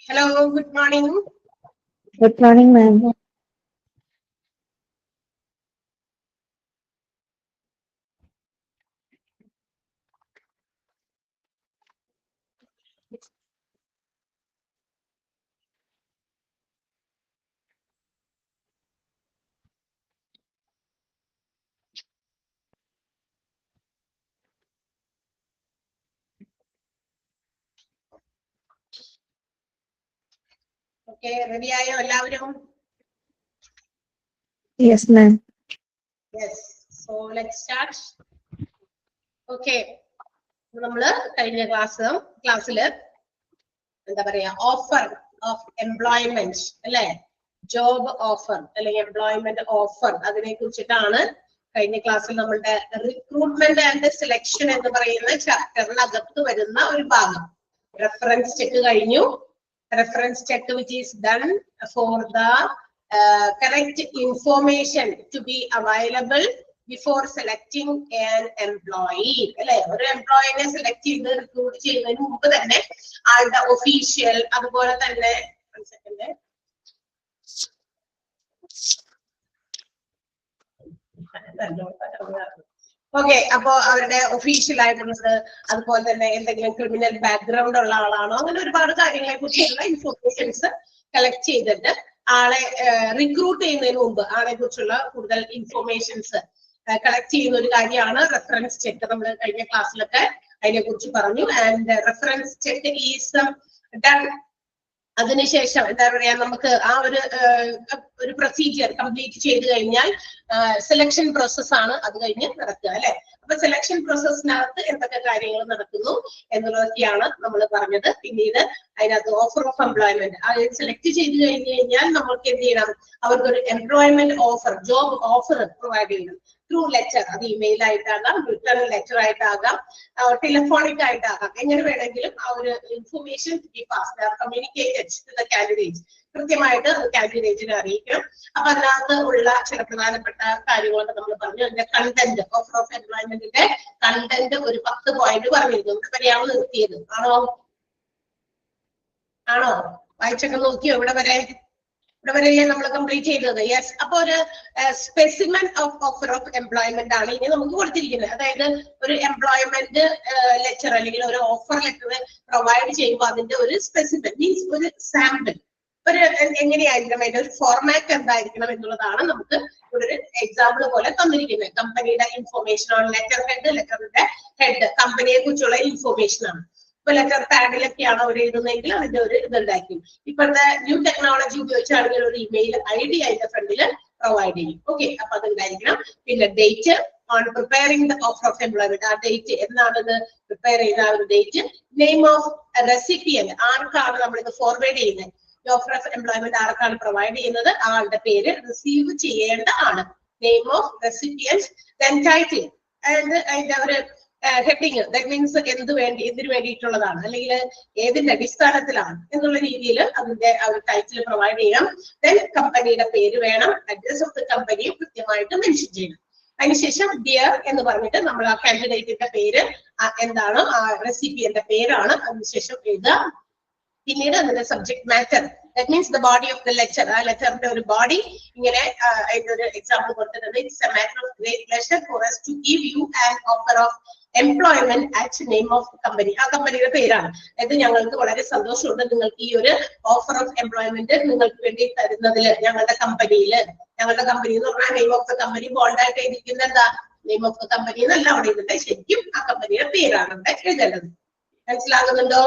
Hello, good morning. Good morning, ma'am. Okay, ready ആയോ എല്ലാവരും? Yes, ma'am. Yes. So let's start. Okay. നമ്മള് കഴിഞ്ഞ ക്ലാസ്സില് എന്താ പറയാ ഓഫർ ഓഫ് എംപ്ലോയ്മെന്റ് അല്ലെ, ജോബ് ഓഫർ അല്ലെങ്കിൽ എംപ്ലോയ്മെന്റ് ഓഫർ അതിനെ കുറിച്ചിട്ടാണ് കഴിഞ്ഞ ക്ലാസ്സിൽ നമ്മളുടെ റിക്രൂട്ട്മെന്റ് ആൻഡ് സെലക്ഷൻ എന്ന് പറയുന്ന ചാപ്റ്ററിനകത്ത് വരുന്ന ഒരു ഭാഗം. റെഫറൻസ് ചെക്ക് കഴിഞ്ഞു. Reference check which is done for the correct information to be available before selecting an employee. അല്ലെ, ഒരു എംപ്ലോയിനെ സെലക്ട് ചെയ്ത് റിക്രൂട്ട് ചെയ്യുന്നതിന് മുമ്പ് തന്നെ ആളുടെ ഒഫീഷ്യൽ അതുപോലെ തന്നെ ഓക്കെ, അപ്പോ അവരുടെ ഒഫീഷ്യൽ ആയിട്ടുള്ളത് അതുപോലെ തന്നെ എന്തെങ്കിലും ക്രിമിനൽ ബാക്ക്ഗ്രൗണ്ട് ഉള്ള ആളാണോ, അങ്ങനെ ഒരുപാട് കാര്യങ്ങളെ കുറിച്ചുള്ള ഇൻഫോർമേഷൻസ് കളക്ട് ചെയ്തിട്ട് ആളെ റിക്രൂട്ട് ചെയ്യുന്നതിന് മുമ്പ് ആളെ കുറിച്ചുള്ള കൂടുതൽ ഇൻഫോർമേഷൻസ് കളക്ട് ചെയ്യുന്ന ഒരു കാര്യമാണ് റെഫറൻസ് ചെക്ക്. നമ്മൾ കഴിഞ്ഞ ക്ലാസ്സിലൊക്കെ അതിനെ കുറിച്ച് പറഞ്ഞു. And reference cheque is done. അതിനുശേഷം എന്താ പറയാ, നമുക്ക് ആ ഒരു പ്രൊസീജിയർ കംപ്ലീറ്റ് ചെയ്ത് കഴിഞ്ഞാൽ സെലക്ഷൻ പ്രോസസ്സാണ് അത് കഴിഞ്ഞ് നടക്കുക അല്ലെ. അപ്പൊ സെലക്ഷൻ പ്രോസസ്സിനകത്ത് എന്തൊക്കെ കാര്യങ്ങൾ നടക്കുന്നു എന്നുള്ളതൊക്കെയാണ് നമ്മൾ പറഞ്ഞത്. പിന്നീട് അതിനകത്ത് ഓഫർ ഓഫ് എംപ്ലോയ്മെന്റ് അത് സെലക്ട് ചെയ്ത് കഴിഞ്ഞ് കഴിഞ്ഞാൽ നമുക്ക് എന്ത് ചെയ്യണം, അവർക്കൊരു employment offer, job offer provide ചെയ്യണം ത്രൂ ലെറ്റർ. അത് ഇമെയിൽ ആയിട്ടാകാം, റിട്ടേൺ ലെറ്റർ ആയിട്ടാകാം, ടെലിഫോണിക് ആയിട്ടാകാം, എങ്ങനെ വേണമെങ്കിലും ആ ഒരു information communicated to the candidate, കൃത്യമായിട്ട് കാൻഡിഡേറ്റിനെ അറിയിക്കണം. അപ്പൊ അതിനകത്ത് ഉള്ള ചില പ്രധാനപ്പെട്ട കാര്യങ്ങളൊക്കെ നമ്മൾ പറഞ്ഞു. അതിന്റെ കണ്ടന്റ്, ഓഫർ ഓഫ് എംപ്ലോയ്മെന്റിന്റെ കണ്ടന്റ് ഒരു 10 പോയിന്റ് പറഞ്ഞിരുന്നു. ഇവിടെ വരെയാണ് നിർത്തിയത്. ആണോ വായിച്ചൊക്കെ നോക്കിയോ? ഇവിടെ വരെയല്ലേ നമ്മൾ കംപ്ലീറ്റ് ചെയ്തത്? യെസ്. അപ്പൊ ഒരു specimen of offer of employment ആണ് ഇനി നമുക്ക് കൊടുത്തിരിക്കുന്നത്. അതായത് ഒരു എംപ്ലോയ്മെന്റ് ലെറ്റർ അല്ലെങ്കിൽ ഒരു ഓഫർ ലെറ്റർ പ്രൊവൈഡ് ചെയ്യുമ്പോൾ അതിന്റെ ഒരു സ്പെസിമെൻ മീൻസ് ഒരു സാമ്പിൾ, ഒരു എങ്ങനെയായിരിക്കണം, അതിന്റെ ഒരു ഫോർമാറ്റ് എന്തായിരിക്കണം എന്നുള്ളതാണ് നമുക്ക് ഇവിടെ ഒരു എക്സാമ്പിൾ പോലെ തന്നിരിക്കുന്നത്. കമ്പനിയുടെ ഇൻഫോർമേഷൻ ആണ് ലെറ്റർ ഹെഡ്. ലെറ്ററിന്റെ ഹെഡ് കമ്പനിയെ കുറിച്ചുള്ള ഇൻഫോർമേഷൻ ആണ്. ഇപ്പൊ ലെറ്റർ പാഡിലൊക്കെയാണ് അവർ എഴുതുന്നതെങ്കിൽ അതിന്റെ ഒരു ഇതുണ്ടായിരിക്കും. ഇപ്പോഴത്തെ ന്യൂ ടെക്നോളജി ഉപയോഗിച്ചാണെങ്കിൽ ഒരു ഇമെയിൽ ID അതിന്റെ ഫ്രണ്ടിൽ പ്രൊവൈഡ് ചെയ്യും. ഓക്കെ, അപ്പൊ അതുണ്ടായിരിക്കണം. പിന്നെ date on preparing the offer of employment, ആ ഡേറ്റ് എന്നാണത് പ്രിപ്പയർ ചെയ്ത ആ ഒരു ഡേറ്റ്. നെയിം ഓഫ് റെസിപ്പിയന്റ്, ആർക്കാണ് നമ്മളിത് ഫോർവേഡ് ചെയ്യുന്നത്, ഓഫർ ഓഫ് എംപ്ലോയ്മെന്റ് ആർക്കാണ് പ്രൊവൈഡ് ചെയ്യുന്നത്, ആളുടെ പേര്, റിസീവ് ചെയ്യേണ്ട ആണ്, name of recipient, then title and അതിന്റെ ഒരു ഹെഡിങ്, ദാറ്റ് മീൻസ് എന്തിനു വേണ്ടിയിട്ടുള്ളതാണ് അല്ലെങ്കിൽ ഏതിന്റെ അടിസ്ഥാനത്തിലാണ് എന്നുള്ള രീതിയിൽ അതിന്റെ ആ ഒരു ടൈറ്റിൽ പ്രൊവൈഡ് ചെയ്യണം. ദെൻ കമ്പനിയുടെ പേര് വേണം, അഡ്രസ് ഓഫ് ദ കമ്പനി കൃത്യമായിട്ട് മെൻഷൻ ചെയ്യണം. അതിനുശേഷം ഡിയർ എന്ന് പറഞ്ഞിട്ട് നമ്മൾ ആ കാൻഡിഡേറ്റിന്റെ പേര് എന്താണ്, ആ റെസിപ്പിയന്റെ പേരാണ് അതിനുശേഷം എഴുതുക. പിന്നീട് അതിന്റെ subject matter, that means the body of the letter, ആ ലെറ്ററിന്റെ ഒരു ബോഡി ഇങ്ങനെ അതിന്റെ ഒരു എക്സാമ്പിൾ കൊടുത്തിട്ടുണ്ട്. It's A matter of great pleasure four us to give you an offer of employment at name of company, ആ കമ്പനിയുടെ പേരാണ്. അതായത് ഞങ്ങൾക്ക് വളരെ സന്തോഷമുണ്ട് നിങ്ങൾക്ക് ഈ ഒരു ഓഫർ ഓഫ് എംപ്ലോയ്മെന്റ് നിങ്ങൾക്ക് വേണ്ടി തരുന്നതിൽ. ഞങ്ങളുടെ കമ്പനി എന്ന് പറഞ്ഞാൽ നെയിം ഓഫ് ദ കമ്പനി ബോൾഡായിട്ട് എഴുതിയിരിക്കുന്നത് എന്താ, നെയിം ഓഫ് ദ കമ്പനി എന്നല്ല അവിടെ എഴുതേണ്ടത്, ശരിക്കും ആ കമ്പനിയുടെ പേരാണ് അവിടെ എഴുതേണ്ടത്. മനസ്സിലാകുന്നുണ്ടോ?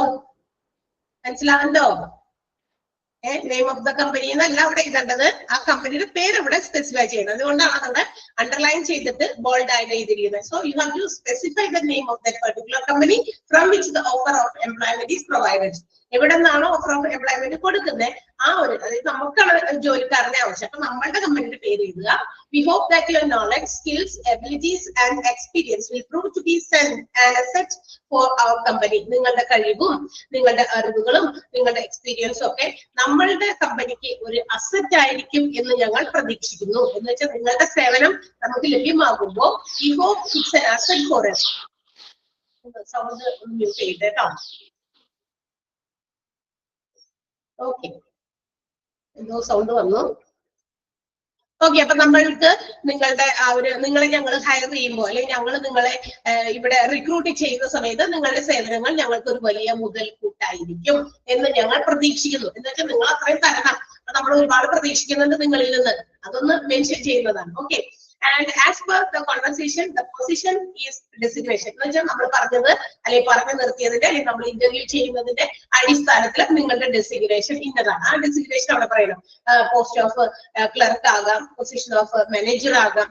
നെയിം ഓഫ് ദ കമ്പനി എന്നല്ല അവിടെ എഴുതേണ്ടത്, ആ കമ്പനിയുടെ പേര് ഇവിടെ സ്പെസിഫൈ ചെയ്യണം. അതുകൊണ്ടാണ് അവിടെ അണ്ടർലൈൻ ചെയ്തിട്ട് ബോൾഡ് ആയിട്ട് എഴുതിയിരിക്കുന്നത്. So you have to specify the name of the particular company from which the offer of employment is provided. എവിടെ നിന്നാണോ ഓഫർ ഓഫ് എംപ്ലോയ്മെന്റ് കൊടുക്കുന്നത് ആ ഒരു, അതായത് നമുക്കാണ് ജോലിക്കാരനെ ആവശ്യം, അപ്പൊ നമ്മളുടെ കമ്പനിയുടെ പേര് എഴുതുക. We hope that your knowledge, skills, abilities and experience will prove to be an asset for our company. നിങ്ങളുടെ കഴിവും നിങ്ങളുടെ അറിവുകളും നിങ്ങളുടെ എക്സ്പീരിയൻസും ഒക്കെ നമ്മളുടെ കമ്പനിക്ക് ഒരു അസറ്റ് ആയിരിക്കും എന്ന് ഞങ്ങൾ പ്രതീക്ഷിക്കുന്നു. എന്ന് വെച്ചാൽ നിങ്ങളുടെ സേവനം നമുക്ക് ലഭ്യമാകുമ്പോൾ we hope it's an asset for us. Sound mute ചെയ്തേട്ടോ. ഓക്കെ, എന്തോ സൗണ്ട് വന്നു. ഓക്കെ, അപ്പൊ നമ്മൾക്ക് നിങ്ങളുടെ നിങ്ങളെ ഞങ്ങൾ ഹയർ ചെയ്യുമ്പോൾ അല്ലെങ്കിൽ ഞങ്ങൾ നിങ്ങളെ ഇവിടെ റിക്രൂട്ട് ചെയ്യുന്ന സമയത്ത് നിങ്ങളുടെ സേവനങ്ങൾ ഞങ്ങൾക്ക് ഒരു വലിയ മുതൽക്കൂട്ടായിരിക്കും എന്ന് ഞങ്ങൾ പ്രതീക്ഷിക്കുന്നു. എന്ന് വെച്ചാൽ നിങ്ങൾ അത്രയും തരണം, നമ്മൾ ഒരുപാട് പ്രതീക്ഷിക്കുന്നുണ്ട് നിങ്ങളിൽ നിന്ന്, അതൊന്ന് മെൻഷൻ ചെയ്യുന്നതാണ്. Okay, and as per the conversation, the position is designation. എന്ന് വെച്ചാൽ നമ്മൾ പറഞ്ഞത് അല്ലെങ്കിൽ പറഞ്ഞു നിർത്തിയതിന്റെ അല്ലെങ്കിൽ നമ്മൾ ഇന്റർവ്യൂ ചെയ്യുന്നതിന്റെ അടിസ്ഥാനത്തിൽ നിങ്ങളുടെ ഡെസിഗ്നേഷൻ ഇന്നതാണ്. ആ ഡെസിഗ്നേഷൻ അവിടെ പറയണം. പോസ്റ്റ് ഓഫ് ക്ലർക്ക് ആകാം, പൊസിഷൻ ഓഫ് മാനേജർ ആകാം,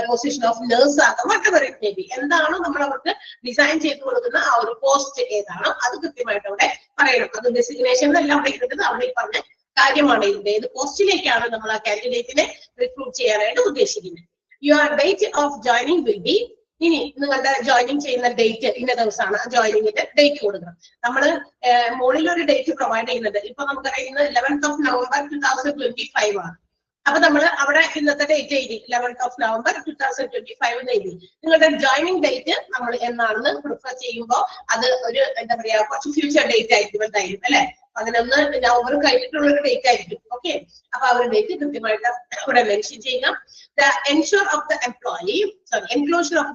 പൊസിഷൻ ഓഫ് നേഴ്സ് ആകാം, whatever it may be. എന്താണോ നമ്മൾ അവർക്ക് ഡിസൈൻ ചെയ്ത് കൊടുക്കുന്ന ആ ഒരു പോസ്റ്റ് ഏതാണോ അത് കൃത്യമായിട്ട് അവിടെ പറയണം. അത് ഡെസിഗ്നേഷൻ എല്ലാം അവിടെ ഇരുന്നത് അവിടെ ഈ പറഞ്ഞ കാര്യമാണ്. ഇതിന്റെ ഏത് പോസ്റ്റിലേക്കാണ് നമ്മൾ ആ കാൻഡിഡേറ്റിനെ റിക്രൂട്ട് ചെയ്യാനായിട്ട് ഉദ്ദേശിക്കുന്നത്. Your date of joining will be, ഇനി നിങ്ങളുടെ ജോയിനിങ് ചെയ്യുന്ന ഡേറ്റ് ഇന്ന ദിവസമാണ്, ജോയിനിങ്ങിന്റെ ഡേറ്റ് കൊടുക്കണം. നമ്മൾ മുകളിൽ ഒരു ഡേറ്റ് പ്രൊവൈഡ് ചെയ്യുന്നുണ്ട്. ഇപ്പൊ നമുക്കറിയാം ഇന്ന് 11th of November 2025 ആണ്. അപ്പൊ നമ്മൾ അവിടെ ഇന്നത്തെ ഡേറ്റ് എഴുതി 11th of November 2025 എന്ന് എഴുതി. നിങ്ങളുടെ ജോയിനിങ് ഡേറ്റ് നമ്മൾ എന്നാണെന്ന് പ്രിഫർ ചെയ്യുമ്പോൾ അത് ഒരു എന്താ പറയാ കുറച്ച് ഫ്യൂച്ചർ ഡേറ്റ് ആയിരിക്കും എന്തായാലും അല്ലെ. 11 November കഴിഞ്ഞിട്ടുള്ള ഒരു ഡേറ്റ് ആയിരിക്കും. ഓക്കെ, അപ്പൊ ആ ഒരു ഡേറ്റ് കൃത്യമായിട്ട് ഇവിടെ മെൻഷൻ ചെയ്യുക. The enclosure of the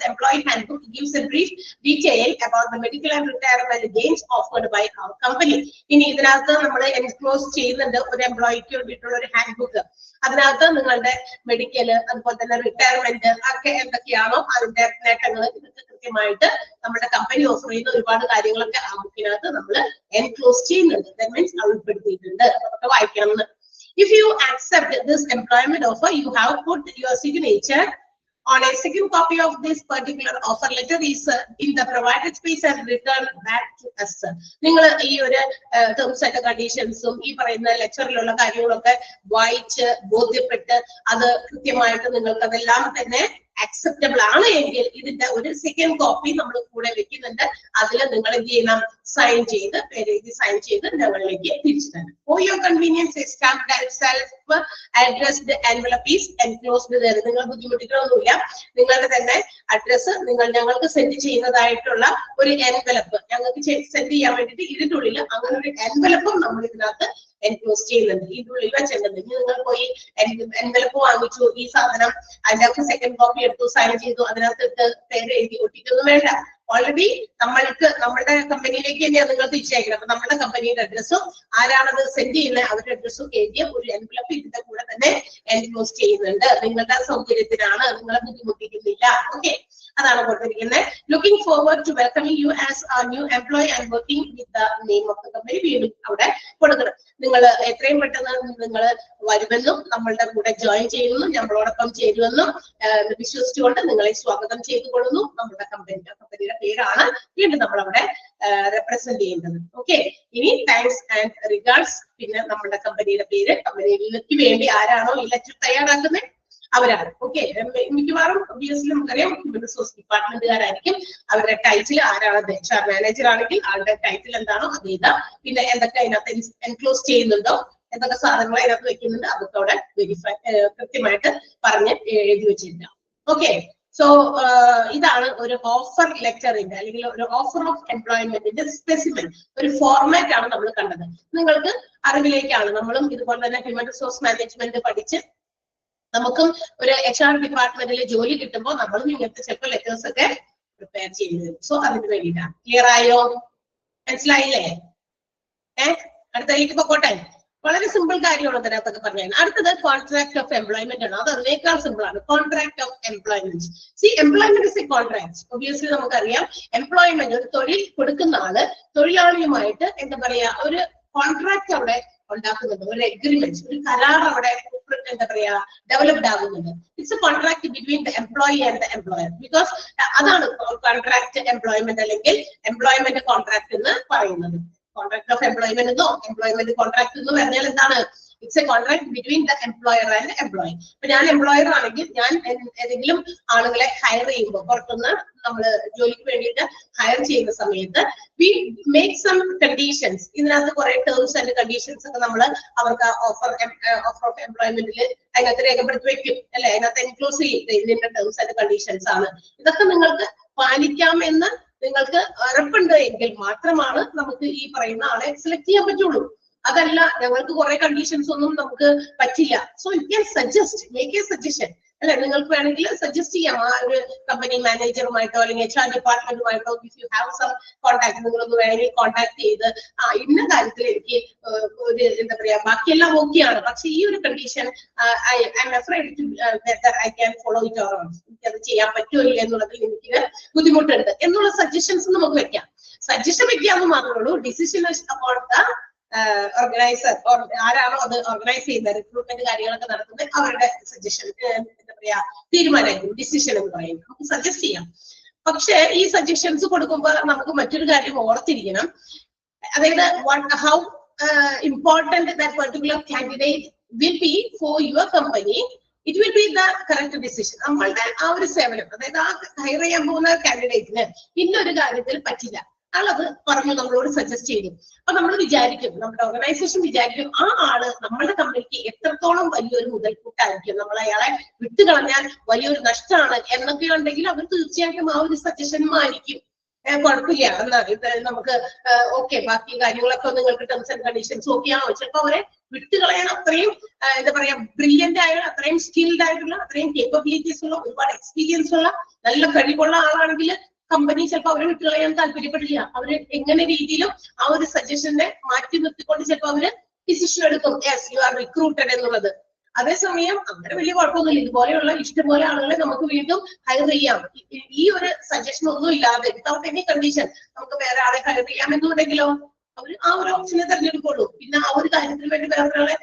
employee handbook gives a brief detail about the medical and retirement gains offered by our company. ഇനി ഇതിനകത്ത് നമ്മൾ എൻക്ലോസ് ചെയ്യുന്നുണ്ട് ഒരു എംപ്ലോയിക്ക് വേണ്ടിയിട്ടുള്ള ഒരു ഹാൻഡ് ബുക്ക്. അതിനകത്ത് നിങ്ങളുടെ മെഡിക്കൽ അതുപോലെ തന്നെ റിട്ടയർമെന്റ് ഒക്കെ എന്തൊക്കെയാണോ അതിന്റെ നേട്ടങ്ങൾ കൃത്യമായിട്ട് നമ്മുടെ കമ്പനി ഓഫർ ചെയ്യുന്ന ഒരുപാട് കാര്യങ്ങളൊക്കെ ആ ബുക്കിനകത്ത് നമ്മൾ എൻക്ലോസ് ചെയ്യുന്നുണ്ട്. ദാറ്റ് മീൻസ് ഉൾപ്പെടുത്തിയിട്ടുണ്ട്. അതൊക്കെ വായിക്കണം. If you accept this employment offer, you have put your signature on a second copy of this particular offer letter is in the provided space and return back to us. നിങ്ങൾ ഈ ഒരു terms and കണ്ടീഷൻസും ഈ പറയുന്ന ലെക്ചറിലുള്ള കാര്യങ്ങളൊക്കെ വായിച്ച് ബോധ്യപ്പെട്ട് അത് കൃത്യമായിട്ട് നിങ്ങൾക്ക് അതെല്ലാം തന്നെ അക്സെപ്റ്റബിൾ ആണ് എങ്കിൽ ഇതിന്റെ ഒരു സെക്കൻഡ് കോപ്പി നമ്മൾ കൂടെ വെക്കുന്നുണ്ട്. അതിൽ നിങ്ങൾ എന്ത് ചെയ്യണം, സൈൻ ചെയ്ത് പേരെഴുതി സൈൻ ചെയ്ത് ഞങ്ങളിലേക്ക് തിരിച്ചു തരണം. For your convenience, a stamped self-addressed envelope is enclosed there. നിങ്ങൾ ബുദ്ധിമുട്ടികളൊന്നുമില്ല, നിങ്ങളുടെ തന്നെ അഡ്രസ്സ് നിങ്ങൾ ഞങ്ങൾക്ക് സെൻഡ് ചെയ്യുന്നതായിട്ടുള്ള ഒരു എൻവലപ്പ് ഞങ്ങൾക്ക് സെൻഡ് ചെയ്യാൻ വേണ്ടിയിട്ട് ഇതിന്റെ ഉള്ളിൽ അങ്ങനെ ഒരു എൻവലപ്പും നമ്മൾ ഇതിനകത്ത് എൻക്ലോസ് ചെയ്യുന്നുണ്ട്. ഇതിനുള്ളിൽ വെച്ചിട്ടുണ്ട്. ഇനി നിങ്ങൾ പോയി എൻവലപ്പ് വാങ്ങിച്ചു, ഈ സാധനം അതിനകത്ത് സെക്കൻഡ് കോപ്പി എടുത്തു, സൈൻ ചെയ്തു, അതിനകത്ത് പേര് എഴുതി ഒട്ടിക്കൊന്നും വേണ്ട. ഓൾറെഡി നമ്മൾക്ക് നമ്മുടെ കമ്പനിയിലേക്ക് തന്നെയാണ് നിങ്ങൾ തിരിച്ചയക്കണം. അപ്പൊ നമ്മുടെ കമ്പനിയുടെ അഡ്രസ്സും ആരാണത് സെൻഡ് ചെയ്യുന്നത് അവരുടെ അഡ്രസ്സും എഴുതിയ ഒരു എൻവലപ്പ് ഇതിന്റെ കൂടെ തന്നെ എൻക്ലോസ് ചെയ്യുന്നുണ്ട്. നിങ്ങളുടെ സൗകര്യത്തിനാണ്, നിങ്ങളെ ബുദ്ധിമുട്ടിക്കുന്നില്ല. ഓക്കെ, അതാണ് കൊടുത്തിരിക്കുന്നത്. Looking forward to welcoming you as a new employee and working with the name of the company. വീണ്ടും അവിടെ കൊടുക്കണം. നിങ്ങൾ എത്രയും പെട്ടെന്ന് നിങ്ങൾ വരുമെന്നും നമ്മളുടെ കൂടെ ജോയിൻ ചെയ്യുമെന്നും നമ്മളോടൊപ്പം ചേരുമെന്നും വിശ്വസിച്ചുകൊണ്ട് നിങ്ങളെ സ്വാഗതം ചെയ്തുകൊള്ളുന്നു. നമ്മുടെ കമ്പനിയുടെ പേരാണ് വീണ്ടും നമ്മൾ അവിടെ റെപ്രസെന്റ് ചെയ്യുന്നത്. ഓക്കെ, ഇനി താങ്ക്സ് ആൻഡ് റിഗാർഡ്സ്, പിന്നെ നമ്മുടെ കമ്പനിയുടെ പേര്, കമ്പനിയിലേക്ക് വേണ്ടി ആരാണോ ഈ ലെറ്റർ തയ്യാറാക്കുന്നത് അവരാണ്. ഓക്കെ, മിക്കവാറും ഒബിയസ്ലി നമുക്കറിയാം ഹ്യൂമൻ റിസോഴ്സ് ഡിപ്പാർട്ട്മെന്റുകാരായിരിക്കും. അവരുടെ ടൈറ്റിൽ ആരാണ്, HR മാനേജർ ആണെങ്കിൽ ആളുടെ ടൈറ്റിൽ എന്താണോ അത് ചെയ്താ, പിന്നെ എന്തൊക്കെ അതിനകത്ത് എൻക്ലോസ് ചെയ്യുന്നുണ്ടോ, എന്തൊക്കെ സാധനങ്ങൾ അതിനകത്ത് വെക്കുന്നുണ്ട് അതൊക്കെ അവിടെ വെരിഫൈ കൃത്യമായിട്ട് പറഞ്ഞ് എഴുതി വെച്ചിട്ടുണ്ടാവും. ഓക്കെ, സോ ഇതാണ് ഒരു ഓഫർ ലെറ്ററിന്റെ അല്ലെങ്കിൽ ഒരു ഓഫർ ഓഫ് എംപ്ലോയ്മെന്റിന്റെ സ്പെസിമെൻ ഒരു ഫോർമാറ്റ് ആണ് നമ്മൾ കണ്ടത്. നിങ്ങൾക്ക് അറിവിലേക്കാണ് നമ്മളും ഇതുപോലെ തന്നെ ഹ്യൂമൻ റിസോഴ്സ് മാനേജ്മെന്റ് പഠിച്ച് നമുക്കും ഒരു HR ഡിപ്പാർട്ട്മെന്റിൽ ജോലി കിട്ടുമ്പോൾ നമ്മളും ഇങ്ങനത്തെ ചിലപ്പോൾ ലെറ്റേഴ്സ് ഒക്കെ പ്രിപ്പയർ ചെയ്യുന്നത്. സോ അതിന് വേണ്ടിയിട്ടാണ്. ക്ലിയർ ആയോ? മനസ്സിലായില്ലേ? അടുത്തതിലേക്ക് പൊക്കോട്ടെ. വളരെ സിമ്പിൾ കാര്യമാണ് അതിനകത്തൊക്കെ പറഞ്ഞത്. അടുത്തത് കോൺട്രാക്ട് ഓഫ് എംപ്ലോയ്മെന്റ് ആണ്. അത് അതിനേക്കാൾ സിമ്പിൾ ആണ്. Contract of employment. C, employment is A contract. Obviously നമുക്കറിയാം എംപ്ലോയ്മെന്റ് ഒരു തൊഴിൽ കൊടുക്കുന്ന ആള് തൊഴിലാളിയുമായിട്ട് എന്താ പറയാ ഒരു കോൺട്രാക്ട് അവിടെ ഉണ്ടാക്കുന്നുണ്ട്, ഒരു എഗ്രിമെന്റ്, ഒരു കരാർ അവിടെ എന്താ പറയാ ഡെവലപ്ഡ് ആകുന്നുണ്ട്. It's A contract between the employee and the employer. Because അതാണ് കോൺട്രാക്ട് എംപ്ലോയ്മെന്റ് അല്ലെങ്കിൽ എംപ്ലോയ്മെന്റ് കോൺട്രാക്ട് എന്ന് പറയുന്നത്. കോൺട്രാക്ട് ഓഫ് എംപ്ലോയ്മെന്റ് എന്നോ എംപ്ലോയ്മെന്റ് കോൺട്രാക്ട് എന്ന് പറഞ്ഞാൽ എന്താണ്? It's A contract between the employer and employee. ഇപ്പൊ ഞാൻ എംപ്ലോയർ ആണെങ്കിൽ ഞാൻ ഏതെങ്കിലും ആളുകളെ ഹയർ ചെയ്യുമ്പോൾ പുറത്തുനിന്ന് നമ്മൾ ജോലിക്ക് വേണ്ടിയിട്ട് ഹയർ ചെയ്യുന്ന സമയത്ത് വി മേക്ക് സം കണ്ടീഷൻസ്. ഇതിനകത്ത് കുറെ ടേംസ് ആൻഡ് കണ്ടീഷൻസ് ഒക്കെ നമ്മൾ അവർക്ക് ഓഫർ ഓഫ് എംപ്ലോയ്മെന്റിൽ അതിനകത്ത് രേഖപ്പെടുത്തി വെക്കും അല്ലെ, അതിനകത്ത് എൻക്ലോസ് ചെയ്യും ഇതിന്റെ ടേംസ് ആൻഡ് കണ്ടീഷൻസ് ആണ്. ഇതൊക്കെ നിങ്ങൾക്ക് പാലിക്കാമെന്ന് നിങ്ങൾക്ക് ഉറപ്പുണ്ട് എങ്കിൽ മാത്രമാണ് നമുക്ക് ഈ പറയുന്ന ആളെ സെലക്ട് ചെയ്യാൻ പറ്റുള്ളൂ. അതല്ല ഞങ്ങൾക്ക് കുറെ കണ്ടീഷൻസ് ഒന്നും നമുക്ക് പറ്റില്ല. So you can suggest, make A suggestion അല്ലെ, നിങ്ങൾക്ക് വേണമെങ്കിൽ സജസ്റ്റ് ചെയ്യാം ആ ഒരു കമ്പനി മാനേജറുമായിട്ടോ അല്ലെങ്കിൽ HR ഡിപ്പാർട്ട്മെന്റുമായിട്ടോ. If you have some contact, നിങ്ങളൊന്ന് വേണമെങ്കിൽ കോൺടാക്ട് ചെയ്ത് ഇന്ന കാര്യത്തിൽ എനിക്ക് ഒരു എന്താ പറയാ ബാക്കിയെല്ലാം ഓക്കെയാണ്, പക്ഷെ ഈ ഒരു condition I am afraid to whether I can follow it or not, എനിക്കത് ചെയ്യാൻ പറ്റുമോ ഇല്ല എന്നുള്ളതിൽ എനിക്ക് ബുദ്ധിമുട്ടുണ്ട് എന്നുള്ള സജഷൻസ് നമുക്ക് വെക്കാം. സജഷൻ വെക്കാമെന്ന് മാത്രമേ ഉള്ളൂ. ഡിസിഷൻ അബൌട്ട് ദ ഓർഗനൈസർ ആരാണോ അത് ഓർഗനൈസ് ചെയ്യുന്ന റിക്രൂട്ട്മെന്റ് കാര്യങ്ങളൊക്കെ നടത്തുന്നത് അവരുടെ സജഷൻ എന്താ പറയാ തീരുമാനമായിരിക്കും ഡിസിഷൻ എന്ന് പറയുന്നത്. നമുക്ക് സജസ്റ്റ് ചെയ്യാം. പക്ഷെ ഈ സജഷൻസ് കൊടുക്കുമ്പോൾ നമുക്ക് മറ്റൊരു കാര്യം ഓർത്തിരിക്കണം. അതായത് how important that particular candidate will be for your company, it will be the correct decision. നമ്മളുടെ ആ ഒരു സേവനം, അതായത് ആ ഹയർ ചെയ്യാൻ പോകുന്ന കാൻഡിഡേറ്റിന് ഇന്നൊരു കാര്യത്തിൽ പറ്റില്ല, ആളത് പറഞ്ഞു നമ്മളോട് സജസ്റ്റ് ചെയ്തു. അപ്പൊ നമ്മൾ വിചാരിക്കും, നമ്മുടെ ഓർഗനൈസേഷൻ വിചാരിക്കും ആ ആള് നമ്മുടെ കമ്പനിക്ക് എത്രത്തോളം വലിയൊരു മുതൽക്കൂട്ടായിരിക്കും, നമ്മൾ അയാളെ വിട്ടുകളഞ്ഞാൽ വലിയൊരു നഷ്ടമാണ് എന്നൊക്കെ ഉണ്ടെങ്കിൽ അവർ തീർച്ചയായിട്ടും ആ ഒരു സജഷനുമായിരിക്കും കുഴപ്പമില്ല എന്നാ ഇത് നമുക്ക് ഓക്കെ ബാക്കി കാര്യങ്ങളൊക്കെ നിങ്ങൾക്ക് ടേംസ് ആൻഡ് കണ്ടീഷൻസ് ഓക്കെയാണോ, ചിലപ്പോൾ അവരെ വിട്ടുകളയാൻ അത്രയും എന്താ പറയാ ബ്രില്യന്റ് ആയ, അത്രയും സ്കിൽഡ് ആയിട്ടുള്ള, അത്രയും കേപ്പബിലിറ്റീസ് ഉള്ള, ഒരുപാട് എക്സ്പീരിയൻസ് ഉള്ള, നല്ല കഴിവുള്ള ആളാണെങ്കിൽ കമ്പനി ചിലപ്പോൾ അവരെ വിട്ടുകളയാൻ താല്പര്യപ്പെടില്ല. അവര് എങ്ങനെ രീതിയിലും ആ ഒരു സജഷനെ മാറ്റി നിർത്തിക്കൊണ്ട് ചിലപ്പോൾ അവര് ഡിസിഷൻ എടുക്കും, യെസ് യു ആർ റിക്രൂട്ടഡ് എന്നുള്ളത്. അതേസമയം അങ്ങനെ വലിയ കുഴപ്പമൊന്നുമില്ല, ഇതുപോലെയുള്ള ഇഷ്ടംപോലെ ആളുകളെ നമുക്ക് വീണ്ടും ഹയർ ചെയ്യാം. ഈ ഒരു സജഷൻ ഒന്നും ഇല്ലാതെ വിത്തൗട്ട് എനി കണ്ടീഷൻ നമുക്ക് വേറെ ആളെ ഹയർ ചെയ്യാം എന്നുണ്ടെങ്കിലോ അവർ ആ ഒരു ഓപ്ഷനെ തെരഞ്ഞെടുക്കുള്ളൂ. പിന്നെ ആ ഒരു കാര്യത്തിന് വേണ്ടി വേറെ ഒരാളെ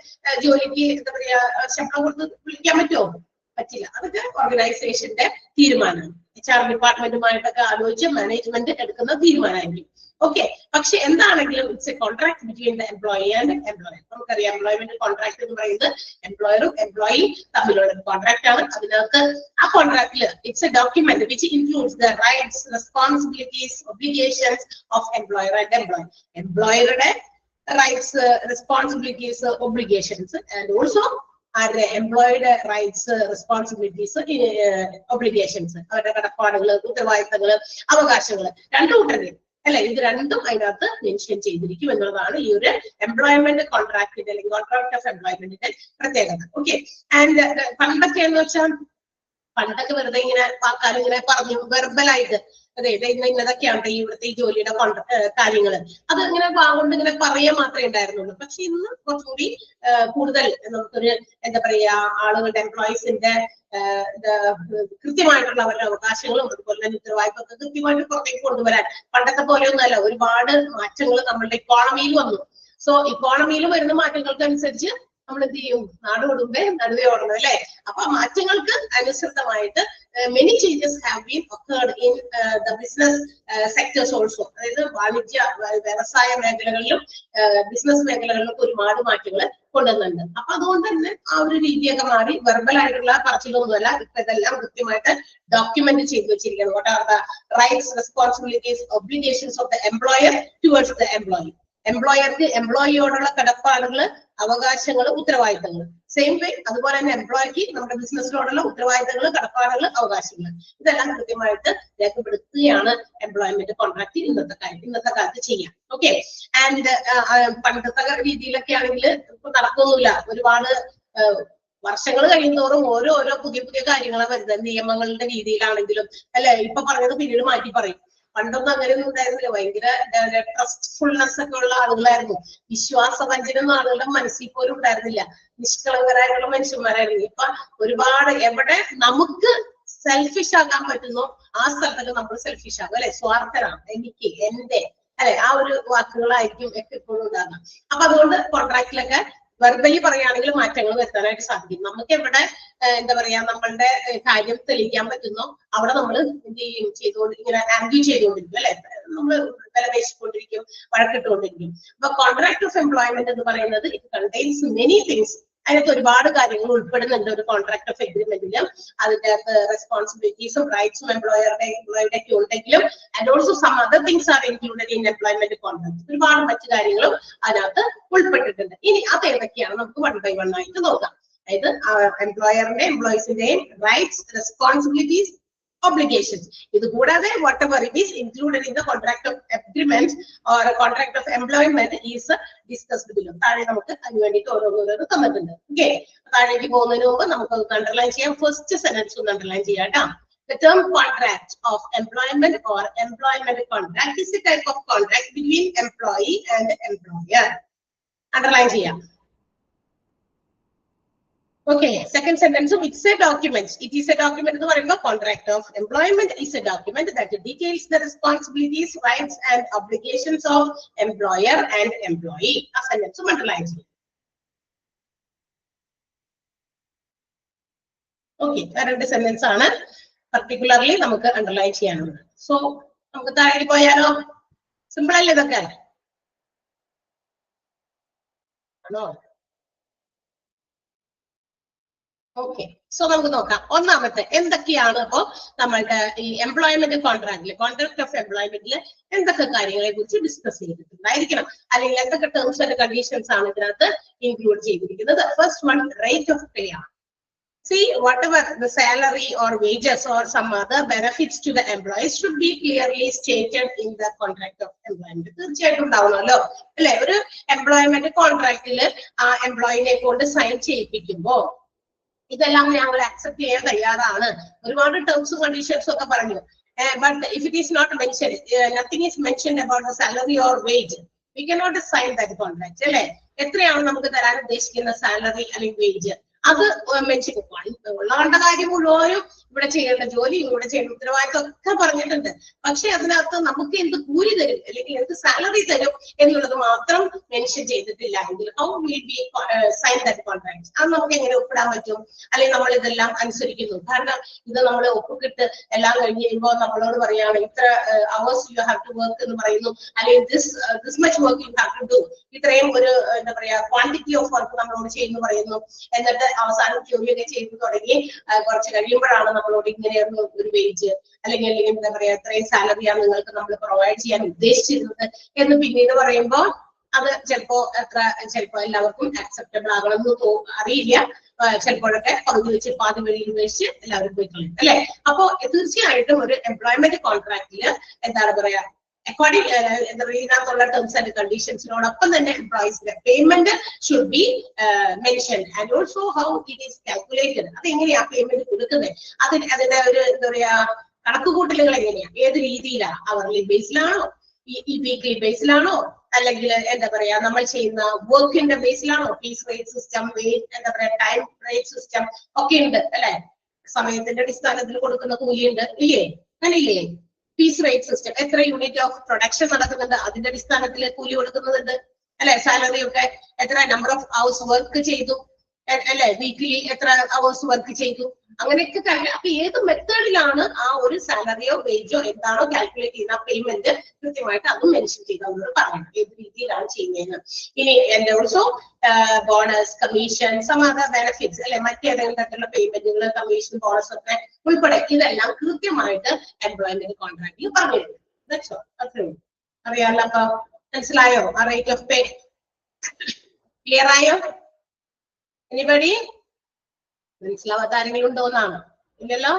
ജോലിക്ക് എന്താ പറയാ ശമ്പളം കൊടുത്ത് വിളിക്കാൻ പറ്റുമോ? പറ്റില്ല. അതൊക്കെ ഓർഗനൈസേഷന്റെ തീരുമാനമാണ്. HR ഡിപ്പാർട്ട്മെന്റുമായിട്ടൊക്കെ ആലോചിച്ച് മാനേജ്മെന്റ് എടുക്കുന്ന തീരുമാനമായിരിക്കും. ഓക്കെ, പക്ഷെ എന്താണെങ്കിലും it's A contract between the employee and employer. നമുക്കറിയാം എംപ്ലോയ്മെന്റ് കോൺട്രാക്ട് എന്ന് പറയുന്നത് എംപ്ലോയറും എംപ്ലോയിയും തമ്മിലുള്ള ഒരു കോൺട്രാക്ട് ആണ്. അതിനകത്ത് ആ കോൺട്രാക്ടില് it's a document which includes the rights, responsibilities, obligations of employer and employee. എംപ്ലോയറുടെ rights, responsibilities, obligations and also അവരുടെ എംപ്ലോയിയുടെ റൈറ്റ്സ്, റെസ്പോൺസിബിലിറ്റീസ്, ഒബ്ലിഗേഷൻസ്, അവരുടെ കടപ്പാടുകള്, ഉത്തരവാദിത്തങ്ങള്, അവകാശങ്ങള് രണ്ടും ഉണ്ടല്ലേ അല്ലെ? ഇത് രണ്ടും അതിനകത്ത് മെൻഷൻ ചെയ്തിരിക്കും എന്നുള്ളതാണ് ഈ ഒരു എംപ്ലോയ്മെന്റ് കോൺട്രാക്ടിന്റെ അല്ലെങ്കിൽ കോൺട്രാക്ട് ഓഫ് എംപ്ലോയ്മെന്റിന്റെ പ്രത്യേകത. ഓക്കെ, ആൻഡ് പണ്ടൊക്കെ എന്ന് വെച്ചാൽ പണ്ടൊക്കെ വെറുതെ ഇങ്ങനെ വാക്കാലും ഇങ്ങനെ പറഞ്ഞു വെർബലായിട്ട്, അതെ ഇന്നതൊക്കെയാണ് ഇവിടുത്തെ ഈ ജോലിയുടെ കാര്യങ്ങള്, അത് ഇങ്ങനെ കൊണ്ട് ഇങ്ങനെ പറയാൻ മാത്രമേ ഉണ്ടായിരുന്നുള്ളൂ. പക്ഷെ ഇന്ന് കുറച്ചുകൂടി കൂടുതൽ നമുക്കൊരു എന്താ പറയാ ആളുകളുടെ എംപ്ലോയീസിന്റെ കൃത്യമായിട്ടുള്ള അവരുടെ അവകാശങ്ങളും അതുപോലെ തന്നെ ഉത്തരവാദിത്തമൊക്കെ കൃത്യമായിട്ട് പുറത്തേക്ക് കൊണ്ടുവരാൻ പണ്ടത്തെ പോലെയൊന്നുമല്ല, ഒരുപാട് മാറ്റങ്ങൾ നമ്മളുടെ ഇക്കോണമിയിൽ വന്നു. സോ ഇക്കോണമിയിൽ വരുന്ന മാറ്റങ്ങൾക്കനുസരിച്ച് നമ്മൾ എന്ത് ചെയ്യും, നാട് ഓടുമ്പേ നടുവേ ഓടണം അല്ലെ? അപ്പൊ മാറ്റങ്ങൾക്ക് അനുസൃതമായിട്ട് many changes have been occurred in the business sectors also. അതായത് വാണിജ്യ വ്യവസായ മേഖലകളിലും ബിസിനസ് മേഖലകളിലും ഒരുപാട് മാറ്റങ്ങൾ കൊണ്ടുവന്നുണ്ട്. അപ്പൊ അതുകൊണ്ട് തന്നെ ആ ഒരു രീതിയൊക്കെ മാറി വെർബൽ ആയിട്ടുള്ള പറച്ചിലൊന്നുമല്ല, ഇപ്പൊ ഇതെല്ലാം കൃത്യമായിട്ട് ഡോക്യുമെന്റ് ചെയ്ത് വെച്ചിരിക്കുന്നത്. What are the rights, responsibilities, obligations of the employer towards the employee. എംപ്ലോയർക്ക് എംപ്ലോയിയോടുള്ള കടപ്പാടുകള്, അവകാശങ്ങൾ, ഉത്തരവാദിത്തങ്ങൾ. സെയിം വേ അതുപോലെ തന്നെ എംപ്ലോയിക്ക് നമ്മുടെ ബിസിനസ്സിനോടുള്ള ഉത്തരവാദിത്തങ്ങൾ, കടപ്പാടുകൾ, അവകാശങ്ങൾ ഇതെല്ലാം കൃത്യമായിട്ട് രേഖപ്പെടുത്തുകയാണ് എംപ്ലോയ്മെന്റ് കോൺട്രാക്ട് ഇന്നത്തെ കാലത്ത് ചെയ്യാം. ഓക്കെ, ആൻഡ് പണ്ടത്തെ രീതിയിലൊക്കെ ആണെങ്കിൽ ഇപ്പൊ നടക്കൊന്നുമില്ല. ഒരുപാട് വർഷങ്ങൾ കഴിയുന്നതോറും ഓരോ പുതിയ കാര്യങ്ങളാണ് വരുന്നത്. നിയമങ്ങളുടെ രീതിയിലാണെങ്കിലും അല്ലെ, ഇപ്പൊ പറഞ്ഞത് പിന്നീട് മാറ്റി പറയും. പണ്ടൊന്നും അങ്ങനെയൊന്നും ഉണ്ടായിരുന്നില്ല. ഭയങ്കര ട്രസ്റ്റ്ഫുൾനെസ് ഒക്കെ ഉള്ള ആളുകളായിരുന്നു. വിശ്വാസവഞ്ചനൊന്നും ആളുകളുടെ മനസ്സിൽ പോലും ഉണ്ടായിരുന്നില്ല. നിഷ്കളങ്കരായിട്ടുള്ള മനുഷ്യന്മാരായിരുന്നു. ഇപ്പൊ ഒരുപാട് എവിടെ നമുക്ക് സെൽഫിഷ് ആക്കാൻ പറ്റുന്നോ ആ സ്ഥലത്തൊക്കെ നമ്മൾ സെൽഫിഷ് ആകും അല്ലെ? സ്വാർത്ഥനാണ്, എനിക്ക്, എന്റെ അല്ലെ, ആ ഒരു വാക്കുകളായിരിക്കും എപ്പോഴും ഉണ്ടാകുക. അപ്പൊ അതുകൊണ്ട് കോൺട്രാക്റ്റിലൊക്കെ വെർബലി പറയുകയാണെങ്കിൽ മാറ്റങ്ങൾ വരുത്താനായിട്ട് സാധിക്കും. നമുക്ക് എവിടെ എന്താ പറയാ നമ്മളുടെ കാര്യം തെളിയിക്കാൻ പറ്റുന്നോ അവിടെ നമ്മൾ എന്ത് ചെയ്യും, ഇങ്ങനെ ആർഗ്യൂ ചെയ്തുകൊണ്ടിരിക്കും അല്ലെ? നമ്മൾ വില പേശിക്കൊണ്ടിരിക്കും, വഴക്കിട്ടുകൊണ്ടിരിക്കും. അപ്പൊ കോൺട്രാക്ട് ഓഫ് എംപ്ലോയ്മെന്റ് എന്ന് പറയുന്നത് ഇറ്റ് കണ്ടെയ്ൻസ് മെനി തിങ്സ്. അതിനകത്ത് ഒരുപാട് കാര്യങ്ങൾ ഉൾപ്പെടുന്നുണ്ട് ഒരു കോൺട്രാക്ട് ഓഫ് എഗ്രിമെന്റില്. അതിന്റെ അകത്ത് റെസ്പോൺസിബിലിറ്റീസും റൈറ്റ്സും എംപ്ലോയറുടെ ഒക്കെ ഉണ്ടെങ്കിലും and also some other things are included in employment contract. ഒരുപാട് മറ്റു കാര്യങ്ങളും അതിനകത്ത് ഉൾപ്പെട്ടിട്ടുണ്ട്. ഇനി അത് ഏതൊക്കെയാണ് നമുക്ക് 1 by 1 ആയിട്ട് നോക്കാം. അതായത് എംപ്ലോയറിന്റെ എംപ്ലോയീസിന്റെയും റൈറ്റ്സ്, റെസ്പോൺസിബിലിറ്റീസ്, obligations. ഇത് കൂടാതെ whatever it is included in the contract of agreement or a contract of employment is discussed below. താഴെ നമുക്ക് അതിന് വേണ്ടിയിട്ട് ഓരോന്നോരോന്ന് തന്നിട്ടുണ്ട്. ഓക്കെ, താഴേക്ക് പോകുന്നതിന് മുമ്പ് നമുക്ക് അണ്ടർലൈൻ ചെയ്യാം. ഫസ്റ്റ് സെന്റൻസ് ഒന്ന് അണ്ടർലൈൻ ചെയ്യാം കേട്ടോ. The term contract of employment or employment contract is a type of contract between employee and employer. Underline ചെയ്യാം. Okay, second sentence, it's a document. It is a document എന്ന് പറയുമ്പോൾ contract of employment is a document that details the responsibilities, rights and obligations of employer and employee. ആ sentence underline ചെയ്യാം. Okay, രണ്ട് sentence ആണ് particularly നമുക്ക് underline ചെയ്യാനുള്ളത്. So നമുക്ക് താഴെ പോയാലോ? സിമ്പിൾ അല്ലേ ഇതൊക്കെ? ആണോ? ഓക്കെ, സോ നമുക്ക് നോക്കാം. ഒന്നാമത്തെ എന്തൊക്കെയാണ് ഇപ്പോ നമ്മളുടെ ഈ എംപ്ലോയ്മെന്റ് കോൺട്രാക്റ്റില്, കോൺട്രാക്ട് ഓഫ് എംപ്ലോയ്മെന്റിൽ എന്തൊക്കെ കാര്യങ്ങളെ കുറിച്ച് ഡിസ്കസ് ചെയ്തിട്ടുണ്ടായിരിക്കണം, അല്ലെങ്കിൽ എന്തൊക്കെ ടേംസ് ആൻഡ് കണ്ടീഷൻസ് ആണ് ഇതിനകത്ത് ഇൻക്ലൂഡ് ചെയ്തിരിക്കുന്നത്. ഫസ്റ്റ് വൺ, റേറ്റ് ഓഫ് പേ ആണ്. See, whatever the salary or wages or some other benefits to the employees should be clearly stated in the contract of employment. തീർച്ചയായിട്ടും ഉണ്ടാവണമല്ലോ അല്ലെ? ഒരു employment കോൺട്രാക്റ്റില് ആ എംപ്ലോയിനെ കൊണ്ട് sign ചെയ്യിപ്പിക്കുമ്പോ ഇതെല്ലാം ഞങ്ങൾ അക്സെപ്റ്റ് ചെയ്യാൻ തയ്യാറാണ്. ഒരുപാട് ടേംസും കണ്ടീഷൻസും ഒക്കെ പറഞ്ഞു. But if it is not mentioned, nothing is mentioned about the salary or wage, we cannot sign that contract. അല്ലെ? എത്രയാണ് നമുക്ക് തരാൻ ഉദ്ദേശിക്കുന്ന സാലറി അല്ലെങ്കിൽ വേജ്, അത് മെൻഷൻ ഉള്ള കാര്യം മുഴുവനും ഇവിടെ ചെയ്യേണ്ട ജോലി, ഇവിടെ ചെയ്യേണ്ട ഉത്തരവാദിത്വം ഒക്കെ പറഞ്ഞിട്ടുണ്ട്. പക്ഷെ അതിനകത്ത് നമുക്ക് എന്ത് കൂലി തരും അല്ലെങ്കിൽ എന്ത് സാലറി തരും എന്നുള്ളത് മാത്രം മെൻഷൻ ചെയ്തിട്ടില്ല എങ്കിൽ how will be sign that contract? അത് നമുക്ക് എങ്ങനെ ഒപ്പിടാൻ പറ്റും? അല്ലെങ്കിൽ നമ്മൾ ഇതെല്ലാം അനുസരിക്കുന്നു? കാരണം ഇത് നമ്മൾ ഒപ്പിട്ട് എല്ലാം കഴിഞ്ഞ് കഴിയുമ്പോൾ നമ്മളോട് പറയാണ് ഇത്ര hours you have to work എന്ന് പറയുന്നു, അല്ലെങ്കിൽ this much work you have to do, ഇത്രയും ഒരു എന്താ പറയാ ക്വാണ്ടിറ്റി ഓഫ് വർക്ക് നമ്മളോട് ചെയ്യുന്നു പറയുന്നു. എന്നിട്ട് അവസാനം ജോലിയൊക്കെ ചെയ്തു തുടങ്ങി കുറച്ച് കഴിയുമ്പോഴാണ് നമ്മളോട് ഇങ്ങനെയൊരു ഒരു വേജ് അല്ലെങ്കിൽ എന്താ പറയാ ഇത്രയും സാലറിയാണ് നിങ്ങൾക്ക് നമ്മൾ പ്രൊവൈഡ് ചെയ്യാൻ ഉദ്ദേശിച്ചിരുന്നത് എന്ന് പിന്നീട് പറയുമ്പോൾ അത് ചിലപ്പോ എല്ലാവർക്കും അക്സെപ്റ്റബിൾ ആകണമെന്ന് അറിയില്ല. ചിലപ്പോഴൊക്കെ പകുതി വെച്ച് പാതി വഴി ഉപേക്ഷിച്ച് എല്ലാവരും പോയി കളയും അല്ലെ? അപ്പോ തീർച്ചയായിട്ടും ഒരു എംപ്ലോയ്മെന്റ് കോൺട്രാക്റ്റില് എന്താണ് പറയാ according ഇതിനകത്തുള്ള ടേംസ് ആൻഡ് കണ്ടീഷൻസിനോടൊപ്പം തന്നെ എംപ്ലോയീസിന്റെ payment should be mention and also how it is calculated. അതെങ്ങനെയാ പേയ്മെന്റ് കൊടുക്കുന്നത്, അതിന്റെ ഒരു എന്താ പറയാ കണക്കുകൂട്ടലുകൾ എങ്ങനെയാ, ഏത് രീതിയിലാണ്, അവർലി ബേസിലാണോ, ഈ വീക്ക്ലി ബേസിലാണോ, അല്ലെങ്കിൽ എന്താ പറയാ നമ്മൾ ചെയ്യുന്ന വർക്കിന്റെ ബേസിലാണോ, ഫീസ് റേറ്റ് സിസ്റ്റം, എന്താ പറയാ ടൈം റേറ്റ് സിസ്റ്റം ഒക്കെ ഉണ്ട് അല്ലെ? സമയത്തിന്റെ അടിസ്ഥാനത്തിൽ കൊടുക്കുന്ന കൂലിയുണ്ട് ഇല്ലേ? അങ്ങനെയില്ലേ? ഫീസ് റേറ്റ് സിസ്റ്റം, എത്ര യൂണിറ്റ് ഓഫ് പ്രൊഡക്ഷൻ നടക്കുന്നുണ്ട് അതിന്റെ അടിസ്ഥാനത്തിൽ കൂലി കൊടുക്കുന്നുണ്ട് അല്ലെ? സാലറി ഒക്കെ എത്ര നമ്പർ ഓഫ് അവേഴ്സ് വർക്ക് ചെയ്തു അല്ലെ? വീക്ക്ലി എത്ര അവേഴ്സ് വർക്ക് ചെയ്തു, അങ്ങനെയൊക്കെ കാര്യം. അപ്പൊ ഏത് മെത്തേഡിലാണ് ആ ഒരു സാലറിയോ വേജോ എന്താണോ കാൽക്കുലേറ്റ് ചെയ്യുന്ന പേയ്മെന്റ് കൃത്യമായിട്ട് അതും മെൻഷൻ ചെയ്ത് അവരോട് പറയണം ഏത് രീതിയിലാണ് ചെയ്യുന്നതെന്ന്. ഇനി and also bonus, commission, some other benefits അല്ലെ, മറ്റേതെങ്കിലും തരത്തിലുള്ള പേയ്മെന്റുകൾ, കമ്മീഷൻ, ബോണസ് ഒക്കെ ഉൾപ്പെടെ ഇതെല്ലാം കൃത്യമായിട്ട് എംപ്ലോയ്മെന്റ് കോൺട്രാക്റ്റിൽ പറഞ്ഞിട്ടുണ്ട്. അത്രയും അറിയാമല്ലോ. അപ്പൊ മനസ്സിലായോ ആ റേറ്റ് ഓഫ് പേ? ക്ലിയർ ആയോ? എനിബഡി മനസ്സിലാവാത്ത ആരെങ്കിലും ഉണ്ടോ എന്നാണ്? ഇല്ലല്ലോ.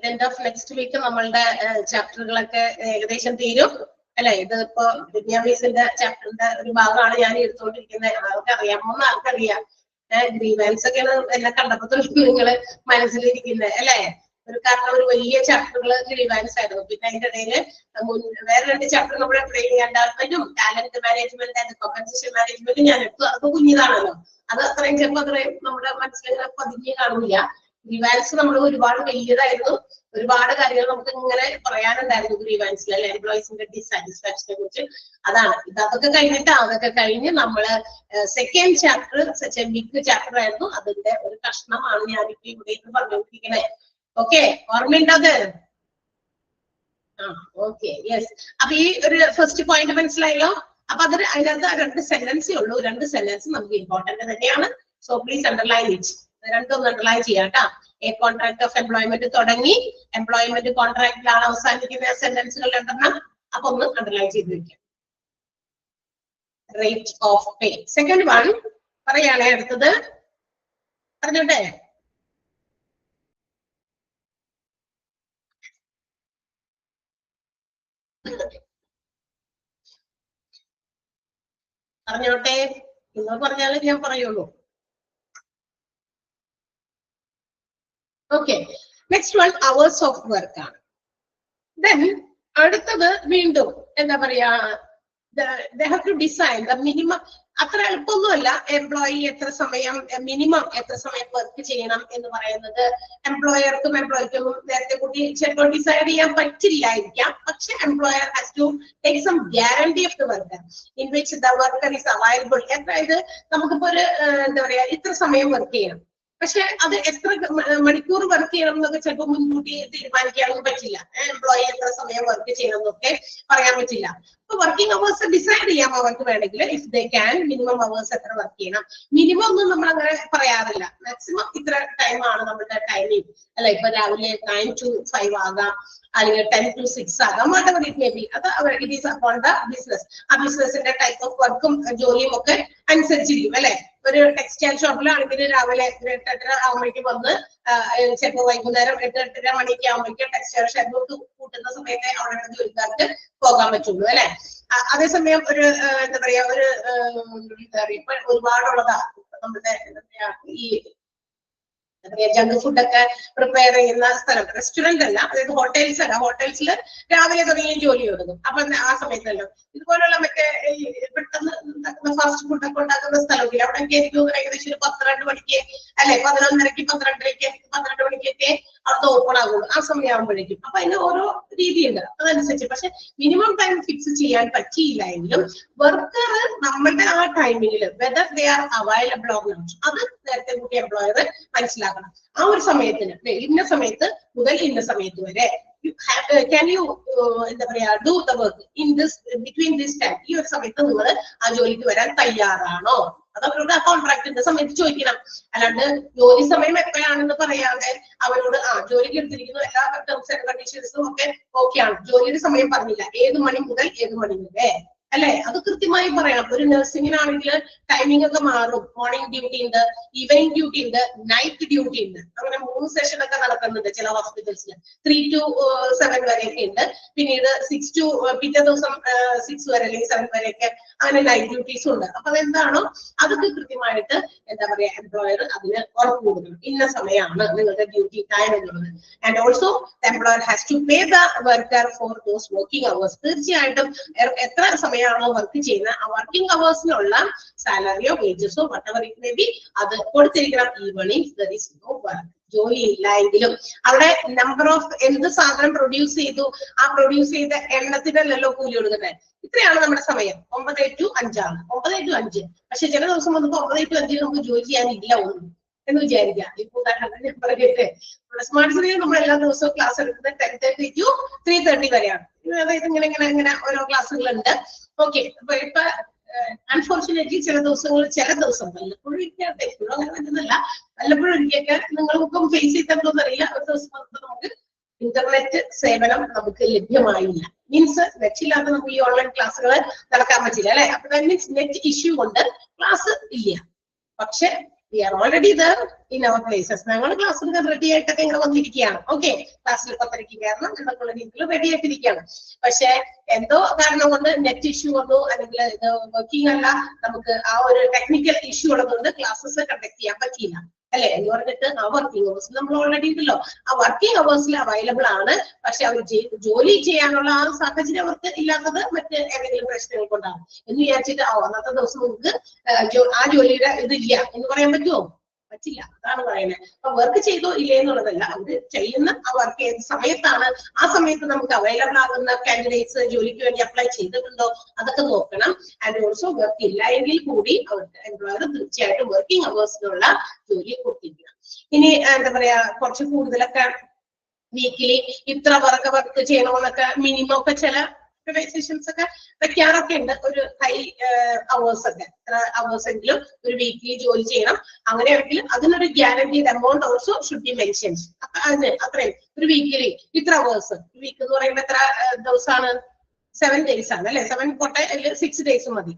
എൻഡ് ഓഫ് നെക്സ്റ്റ് വീക്ക് നമ്മളുടെ ചാപ്റ്ററുകളൊക്കെ ഏകദേശം തീരും അല്ലെ? ഇത് ഇപ്പൊ വിദ്യാഭ്യാസത്തിന്റെ ചാപ്റ്ററിന്റെ ഒരു ഭാഗമാണ് ഞാൻ എടുത്തുകൊണ്ടിരിക്കുന്നത്. ആർക്കറിയാമോന്ന് ആർക്കറിയാം. ഗ്രീവൻസ് ഒക്കെയാണ് എന്നെ കണ്ടപ്പോൾ നിങ്ങള് മനസ്സിലിരിക്കുന്നത് അല്ലെ? കാരണം ഒരു വലിയ ചാപ്റ്ററുകൾ ഗ്രീവൻസ് ആയിരുന്നു. പിന്നെ അതിന്റെ ഇടയില് വേറെ രണ്ട് ചാപ്റ്റർ നമ്മുടെ ട്രെയിനിങ് ആൻഡ് ഡെവലപ്മെന്റും ടാലന്റ് മാനേജ്മെന്റ് ആൻഡ് കോമ്പൻസേഷൻ മാനേജ്മെന്റും ഞാൻ എടുത്തു. അത് കുഞ്ഞിതാണല്ലോ, അത് അത്രയും ചിലപ്പോൾ അത്രയും നമ്മുടെ മനസ്സിൽ പതിഞ്ഞ് കാണില്ല. ഗ്രീവാൻസ് നമ്മൾ ഒരുപാട് വലിയതായിരുന്നു, ഒരുപാട് കാര്യങ്ങൾ നമുക്ക് ഇങ്ങനെ പറയാനുണ്ടായിരുന്നു ഗ്രീവാൻസിൽ അല്ലെ, എംപ്ലോയീസിന്റെ ഡിസാറ്റിസ്ഫാക്ഷനെ കുറിച്ച്. അതാണ് അതൊക്കെ കഴിഞ്ഞിട്ട് അതൊക്കെ കഴിഞ്ഞ് നമ്മള് സെക്കൻഡ് ചാപ്റ്റർ ബിഗ് ചാപ്റ്റർ ആയിരുന്നു, അതിന്റെ ഒരു കഷ്ണമാണ് ഞാനിപ്പോ ഇവിടെ പറഞ്ഞുകൊണ്ടിരിക്കുന്നത്. ഓക്കെ, ഓർമ്മയുണ്ടത്? ആ ഓക്കെ, യെസ്. അപ്പൊ ഈ ഒരു ഫസ്റ്റ് പോയിന്റ് മനസ്സിലായല്ലോ. അപ്പൊ അതിനകത്ത് രണ്ട് സെന്റൻസേ ഉള്ളൂ. രണ്ട് സെന്റൻസ് നമുക്ക് ഇമ്പോർട്ടന്റ് തന്നെയാണ്. So please underline it. രണ്ടൊന്ന് അണ്ടർലൈൻ ചെയ്യാം കേട്ടോ. എ കോൺട്രാക്ട് ഓഫ് എംപ്ലോയ്മെന്റ് തുടങ്ങി എംപ്ലോയ്മെന്റ് കോൺട്രാക്റ്റിലാണ് അവസാനിക്കുന്ന സെന്റൻസുകൾ രണ്ടെണ്ണം. അപ്പൊ ഒന്ന് അണ്ടർലൈൻ ചെയ്ത് വെക്കാം. Rate of pay. Second one പറയുകയാണെ അടുത്തത് പറഞ്ഞോട്ടെ. പറഞ്ഞോട്ടെ, നിങ്ങൾ പറഞ്ഞാലേ ഞാൻ പറയുള്ളൂ. Okay, next one hours of work ആണ്. ദെൻ അടുത്തത് വീണ്ടും എന്താ പറയാ, they have to design the minimum. അത്ര എളുപ്പമൊന്നുമല്ല എംപ്ലോയി എത്ര സമയം, മിനിമം എത്ര സമയം വർക്ക് ചെയ്യണം എന്ന് പറയുന്നത് എംപ്ലോയർക്കും എംപ്ലോയിക്കും നേരത്തെ കൂട്ടി ചിലപ്പോൾ ഡിസൈഡ് ചെയ്യാൻ പറ്റില്ലായിരിക്കാം. പക്ഷെ employer has to take some guarantee of the worker in which the worker is available. അതായത് നമുക്കിപ്പോ ഒരു എന്താ പറയാ ഇത്ര സമയം വർക്ക് ചെയ്യണം, പക്ഷെ അത് എത്ര മണിക്കൂർ വർക്ക് ചെയ്യണം എന്നൊക്കെ ചിലപ്പോൾ മുൻകൂട്ടി തീരുമാനിക്കാനൊന്നും പറ്റില്ല. എംപ്ലോയി എത്ര സമയം വർക്ക് ചെയ്യണം എന്നൊക്കെ പറയാൻ പറ്റില്ല. അപ്പൊ വർക്കിംഗ് അവേഴ്സ് ഡിസൈഡ് ചെയ്യാം അവർക്ക് വേണമെങ്കിൽ. If they can minimum hours എത്ര വർക്ക് ചെയ്യണം. മിനിമം ഒന്നും നമ്മൾ അങ്ങനെ പറയാറില്ല. മാക്സിമം ഇത്ര ടൈമാണ് നമ്മുടെ ടൈമിംഗ് അല്ല. ഇപ്പൊ രാവിലെ 9 to 5 ആകാം, അല്ലെങ്കിൽ 10 to 6 ആകാം, whatever it may be. അത് it is upon the business. ആ ബിസിനസിന്റെ ടൈപ്പ് ഓഫ് വർക്കും ജോലിയും ഒക്കെ അനുസരിച്ചിരിക്കും അല്ലെ. ഒരു ടെക്സ്റ്റൈൽ ഷോപ്പിലാണെങ്കിൽ രാവിലെ 8:30 ആകുമ്പോഴേക്കും വന്ന് ചിലപ്പോൾ വൈകുന്നേരം 8-8:30 മണിക്ക് ആകുമ്പോഴേക്കും ടെക്സ്റ്റൈൽ ഷോപ്പ് കൂട്ടുന്ന സമയത്തെ അവിടെ ജോലിക്കാർക്ക് പോകാൻ പറ്റുള്ളൂ അല്ലെ. അതേസമയം ഒരു എന്താ പറയാ ഒരു എന്താ പറയാ ഇപ്പൊ ഒരുപാടുള്ളതാ നമ്മുടെ എന്താ പറയാ ഈ ജങ്ക് ഫുഡൊക്കെ പ്രിപ്പയർ ചെയ്യുന്ന സ്ഥലം, റെസ്റ്റോറന്റ് അല്ല, അതായത് ഹോട്ടൽസ് അല്ല. ഹോട്ടൽസിൽ രാവിലെ തുടങ്ങി ജോലി തുടങ്ങും. അപ്പൊ ആ സമയത്തല്ലോ ഇതുപോലുള്ള മറ്റേ പെട്ടെന്ന് ഫാസ്റ്റ് ഫുഡൊക്കെ ഉണ്ടാക്കുന്ന സ്ഥലമില്ല, അവിടെ ആയിരിക്കും ഏകദേശം ഒരു 12 മണിക്ക് അല്ലെ, 11:30 12 മണിക്കൊക്കെ അത് ഓപ്പൺ ആകുള്ളൂ. ആ സമയമാകുമ്പോഴേക്കും. അപ്പൊ അതിന് ഓരോ രീതിയുണ്ട്, അതനുസരിച്ച്. പക്ഷെ മിനിമം ടൈം ഫിക്സ് ചെയ്യാൻ പറ്റിയില്ല എങ്കിലും വർക്കർ നമ്മളുടെ ആ ടൈമിങ്ങിൽ whether they are available or not, അത് നേരത്തെ കൂട്ടി എംപ്ലോയർ മനസ്സിലാക്കണം. ആ ഒരു സമയത്തിന് ഇന്ന സമയത്ത് മുതൽ ഇന്ന സമയത്ത് വരെ can you എന്താ പറയാ do the work in this between this time. ഈ ഒരു സമയത്ത് നിങ്ങൾ ആ ജോലിക്ക് വരാൻ തയ്യാറാണോ? അത് അവരോട് ആ കോൺട്രാക്ടിന്റെ സമയത്ത് ചോദിക്കണം. അല്ലാണ്ട് ജോലി സമയം എപ്പോഴാണെന്ന് പറയാതെ അവരോട് ജോലിക്ക് എടുത്തിരിക്കുന്നു, എല്ലാ ടേംസ് ആൻഡ് കണ്ടീഷൻസും ഒക്കെ ഓക്കെയാണ്, ജോലിയുടെ സമയം പറഞ്ഞില്ല, ഏത് മണി മുതൽ ഏത് മണി വരെ അല്ലെ, അത് കൃത്യമായി പറയണം. ഒരു നഴ്സിംഗിനാണെങ്കിൽ ടൈമിംഗ് ഒക്കെ മാറും. മോർണിംഗ് ഡ്യൂട്ടി ഉണ്ട്, ഈവനിങ് ഡ്യൂട്ടി ഉണ്ട്, നൈറ്റ് ഡ്യൂട്ടി ഉണ്ട്. അങ്ങനെ 3 സെഷൻ ഒക്കെ നടക്കുന്നുണ്ട് ചില ഹോസ്പിറ്റൽസിൽ. 3 to 7 വരെയൊക്കെ ഉണ്ട്. പിന്നീട് 6 to പിറ്റേ ദിവസം 6 വരെ അല്ലെങ്കിൽ 7 വരെയൊക്കെ അങ്ങനെ നൈറ്റ് ഡ്യൂട്ടീസും ഉണ്ട്. അപ്പൊ അതെന്താണോ അതൊക്കെ കൃത്യമായിട്ട് എന്താ പറയാ എംപ്ലോയർ അതിന് ഉറപ്പ് കൊടുക്കണം. ഇന്ന സമയമാണ് നിങ്ങളുടെ ഡ്യൂട്ടി ടൈം എന്നുള്ളത്. And also employer has to pay the worker for those working hours. തീർച്ചയായിട്ടും എത്ര സമയമാണോ വർക്ക് ചെയ്യുന്നത് ആ വർക്കിംഗ് അവേഴ്സിനുള്ള സാലറിയോ വേജസോ വട്ടവർ ഇറ്റ് മേ ബി അത് കൊടുത്തിരിക്കണം. Even if there is no work. ജോലി ഇല്ല എങ്കിലും അവിടെ നമ്പർ ഓഫ് എന്ത് സാധനം പ്രൊഡ്യൂസ് ചെയ്തു ആ പ്രൊഡ്യൂസ് ചെയ്ത എണ്ണത്തിനല്ലല്ലോ കൂലി കൊടുക്കുന്നത്. ഇത്രയാണ് നമ്മുടെ സമയം. 9 to 5 ആണ്. 9 to 5. പക്ഷെ ചില ദിവസം വന്നപ്പോ 9 to 5 നമുക്ക് ജോലി ചെയ്യാനില്ല ഒന്നും എന്ന് വിചാരിക്കാം. ഇപ്പൊ ഉദാഹരണത്തിന് ഞാൻ പറയട്ടെ, സ്മാർട്ട്സിനെ നമ്മൾ എല്ലാ ദിവസവും ക്ലാസ് എടുക്കുന്നത് 10:30 to 3:30 വരെയാണ്. അതായത് ഇങ്ങനെ ഓരോ ക്ലാസ്സുകളുണ്ട്. ഓക്കെ, അപ്പൊ ഇപ്പൊ അൺഫോർച്ചുനേറ്റ്ലി ചില ദിവസം വല്ലപ്പോഴും ഇരിക്കട്ടെ, എപ്പോഴും അങ്ങനെ വരുന്നില്ല, വല്ലപ്പോഴും ഒരിക്കൊക്കെ നിങ്ങൾക്കും ഫേസ് ചെയ്തിട്ടുണ്ടോന്ന് അറിയില്ല. ഒരു ദിവസം നമുക്ക് ഇന്റർനെറ്റ് സേവനം നമുക്ക് ലഭ്യമായില്ല. മീൻസ് നെറ്റ് ഇല്ലാതെ നമുക്ക് ഈ ഓൺലൈൻ ക്ലാസ്സുകൾ നടക്കാൻ പറ്റില്ല അല്ലെ. അപ്പൊ മീൻസ് നെറ്റ് ഇഷ്യൂ കൊണ്ട് ക്ലാസ് ഇല്ല. പക്ഷെ we are already there in our places. ഞങ്ങൾ ക്ലാസ്സിൽ റെഡി ആയിട്ടൊക്കെ ഇങ്ങനെ വന്നിരിക്കുകയാണ്. ഓക്കെ, ക്ലാസ്സിൽ 10:30 കയറണം എന്നൊക്കെയുള്ള രീതിയിൽ റെഡി ആയിട്ടിരിക്കുകയാണ്. പക്ഷെ എന്തോ കാരണം കൊണ്ട് നെറ്റ് ഇഷ്യൂ വന്നു, അല്ലെങ്കിൽ ഇത് വർക്കിംഗ് അല്ല, നമുക്ക് ആ ഒരു ടെക്നിക്കൽ ഇഷ്യൂ ഉള്ളതുകൊണ്ട് ക്ലാസ്സസ് കണ്ടക്ട് ചെയ്യാൻ പറ്റിയില്ല അല്ലെ എന്ന് പറഞ്ഞിട്ട് ആ വർക്കിംഗ് അവേഴ്സിൽ നമ്മൾ ഓൾറെഡി ഉണ്ടല്ലോ. ആ വർക്കിംഗ് അവേഴ്സിൽ അവൈലബിൾ ആണ്. പക്ഷെ അവർ ജോലി ചെയ്യാനുള്ള ആ സാഹചര്യം അവർക്ക് ഇല്ലാത്തത് മറ്റ് ഏതെങ്കിലും പ്രശ്നങ്ങൾ കൊണ്ടാണ് എന്ന് വിചാരിച്ചിട്ട് അന്നത്തെ ദിവസം നമുക്ക് ആ ജോലിയുടെ ഇതില്ല എന്ന് പറയാൻ പറ്റുമോ? പറ്റില്ല. അതാണ് പറയുന്നത്. അപ്പൊ വർക്ക് ചെയ്തോ ഇല്ലേ എന്നുള്ളതല്ല, അവര് ചെയ്യുന്ന ആ വർക്ക് ഏത് സമയത്താണ്, ആ സമയത്ത് നമുക്ക് അവൈലബിൾ ആകുന്ന കാൻഡിഡേറ്റ്സ് ജോലിക്ക് വേണ്ടി അപ്ലൈ ചെയ്തിട്ടുണ്ടോ അതൊക്കെ നോക്കണം. ആൻഡ് ഓൾസോ വർക്ക് ഇല്ല എങ്കിൽ കൂടി അവർക്ക് എംപ്ലോയർ തീർച്ചയായിട്ടും വർക്കിംഗ് അവേഴ്സിനുള്ള ജോലി കൊടുത്തിരിക്കണം. ഇനി എന്താ പറയാ കുറച്ച് കൂടുതലൊക്കെ വീക്കിലി ഇത്ര വർക്ക് ചെയ്യണമെന്നൊക്കെ മിനിമം ഒക്കെ ചില ഓർഗനൈസേഷൻസ് ഒക്കെ വെക്കാറൊക്കെ ഉണ്ട്. ഒരു ഹൈ അവേഴ്സ് ഒക്കെ എത്ര അവേഴ്സ് എങ്കിലും ഒരു വീക്കിലി ജോലി ചെയ്യണം. അങ്ങനെയാണെങ്കിൽ അതിനൊരു guaranteed amount also should B mentioned. അത്രയും ഒരു വീക്കിലി ഇത്ര അവേഴ്സ്. വീക്ക് എന്ന് പറയുമ്പോൾ എത്ര ദിവസമാണ്? 7 days ആണ് അല്ലെ. 7 പോട്ടെ, 6 days മതി.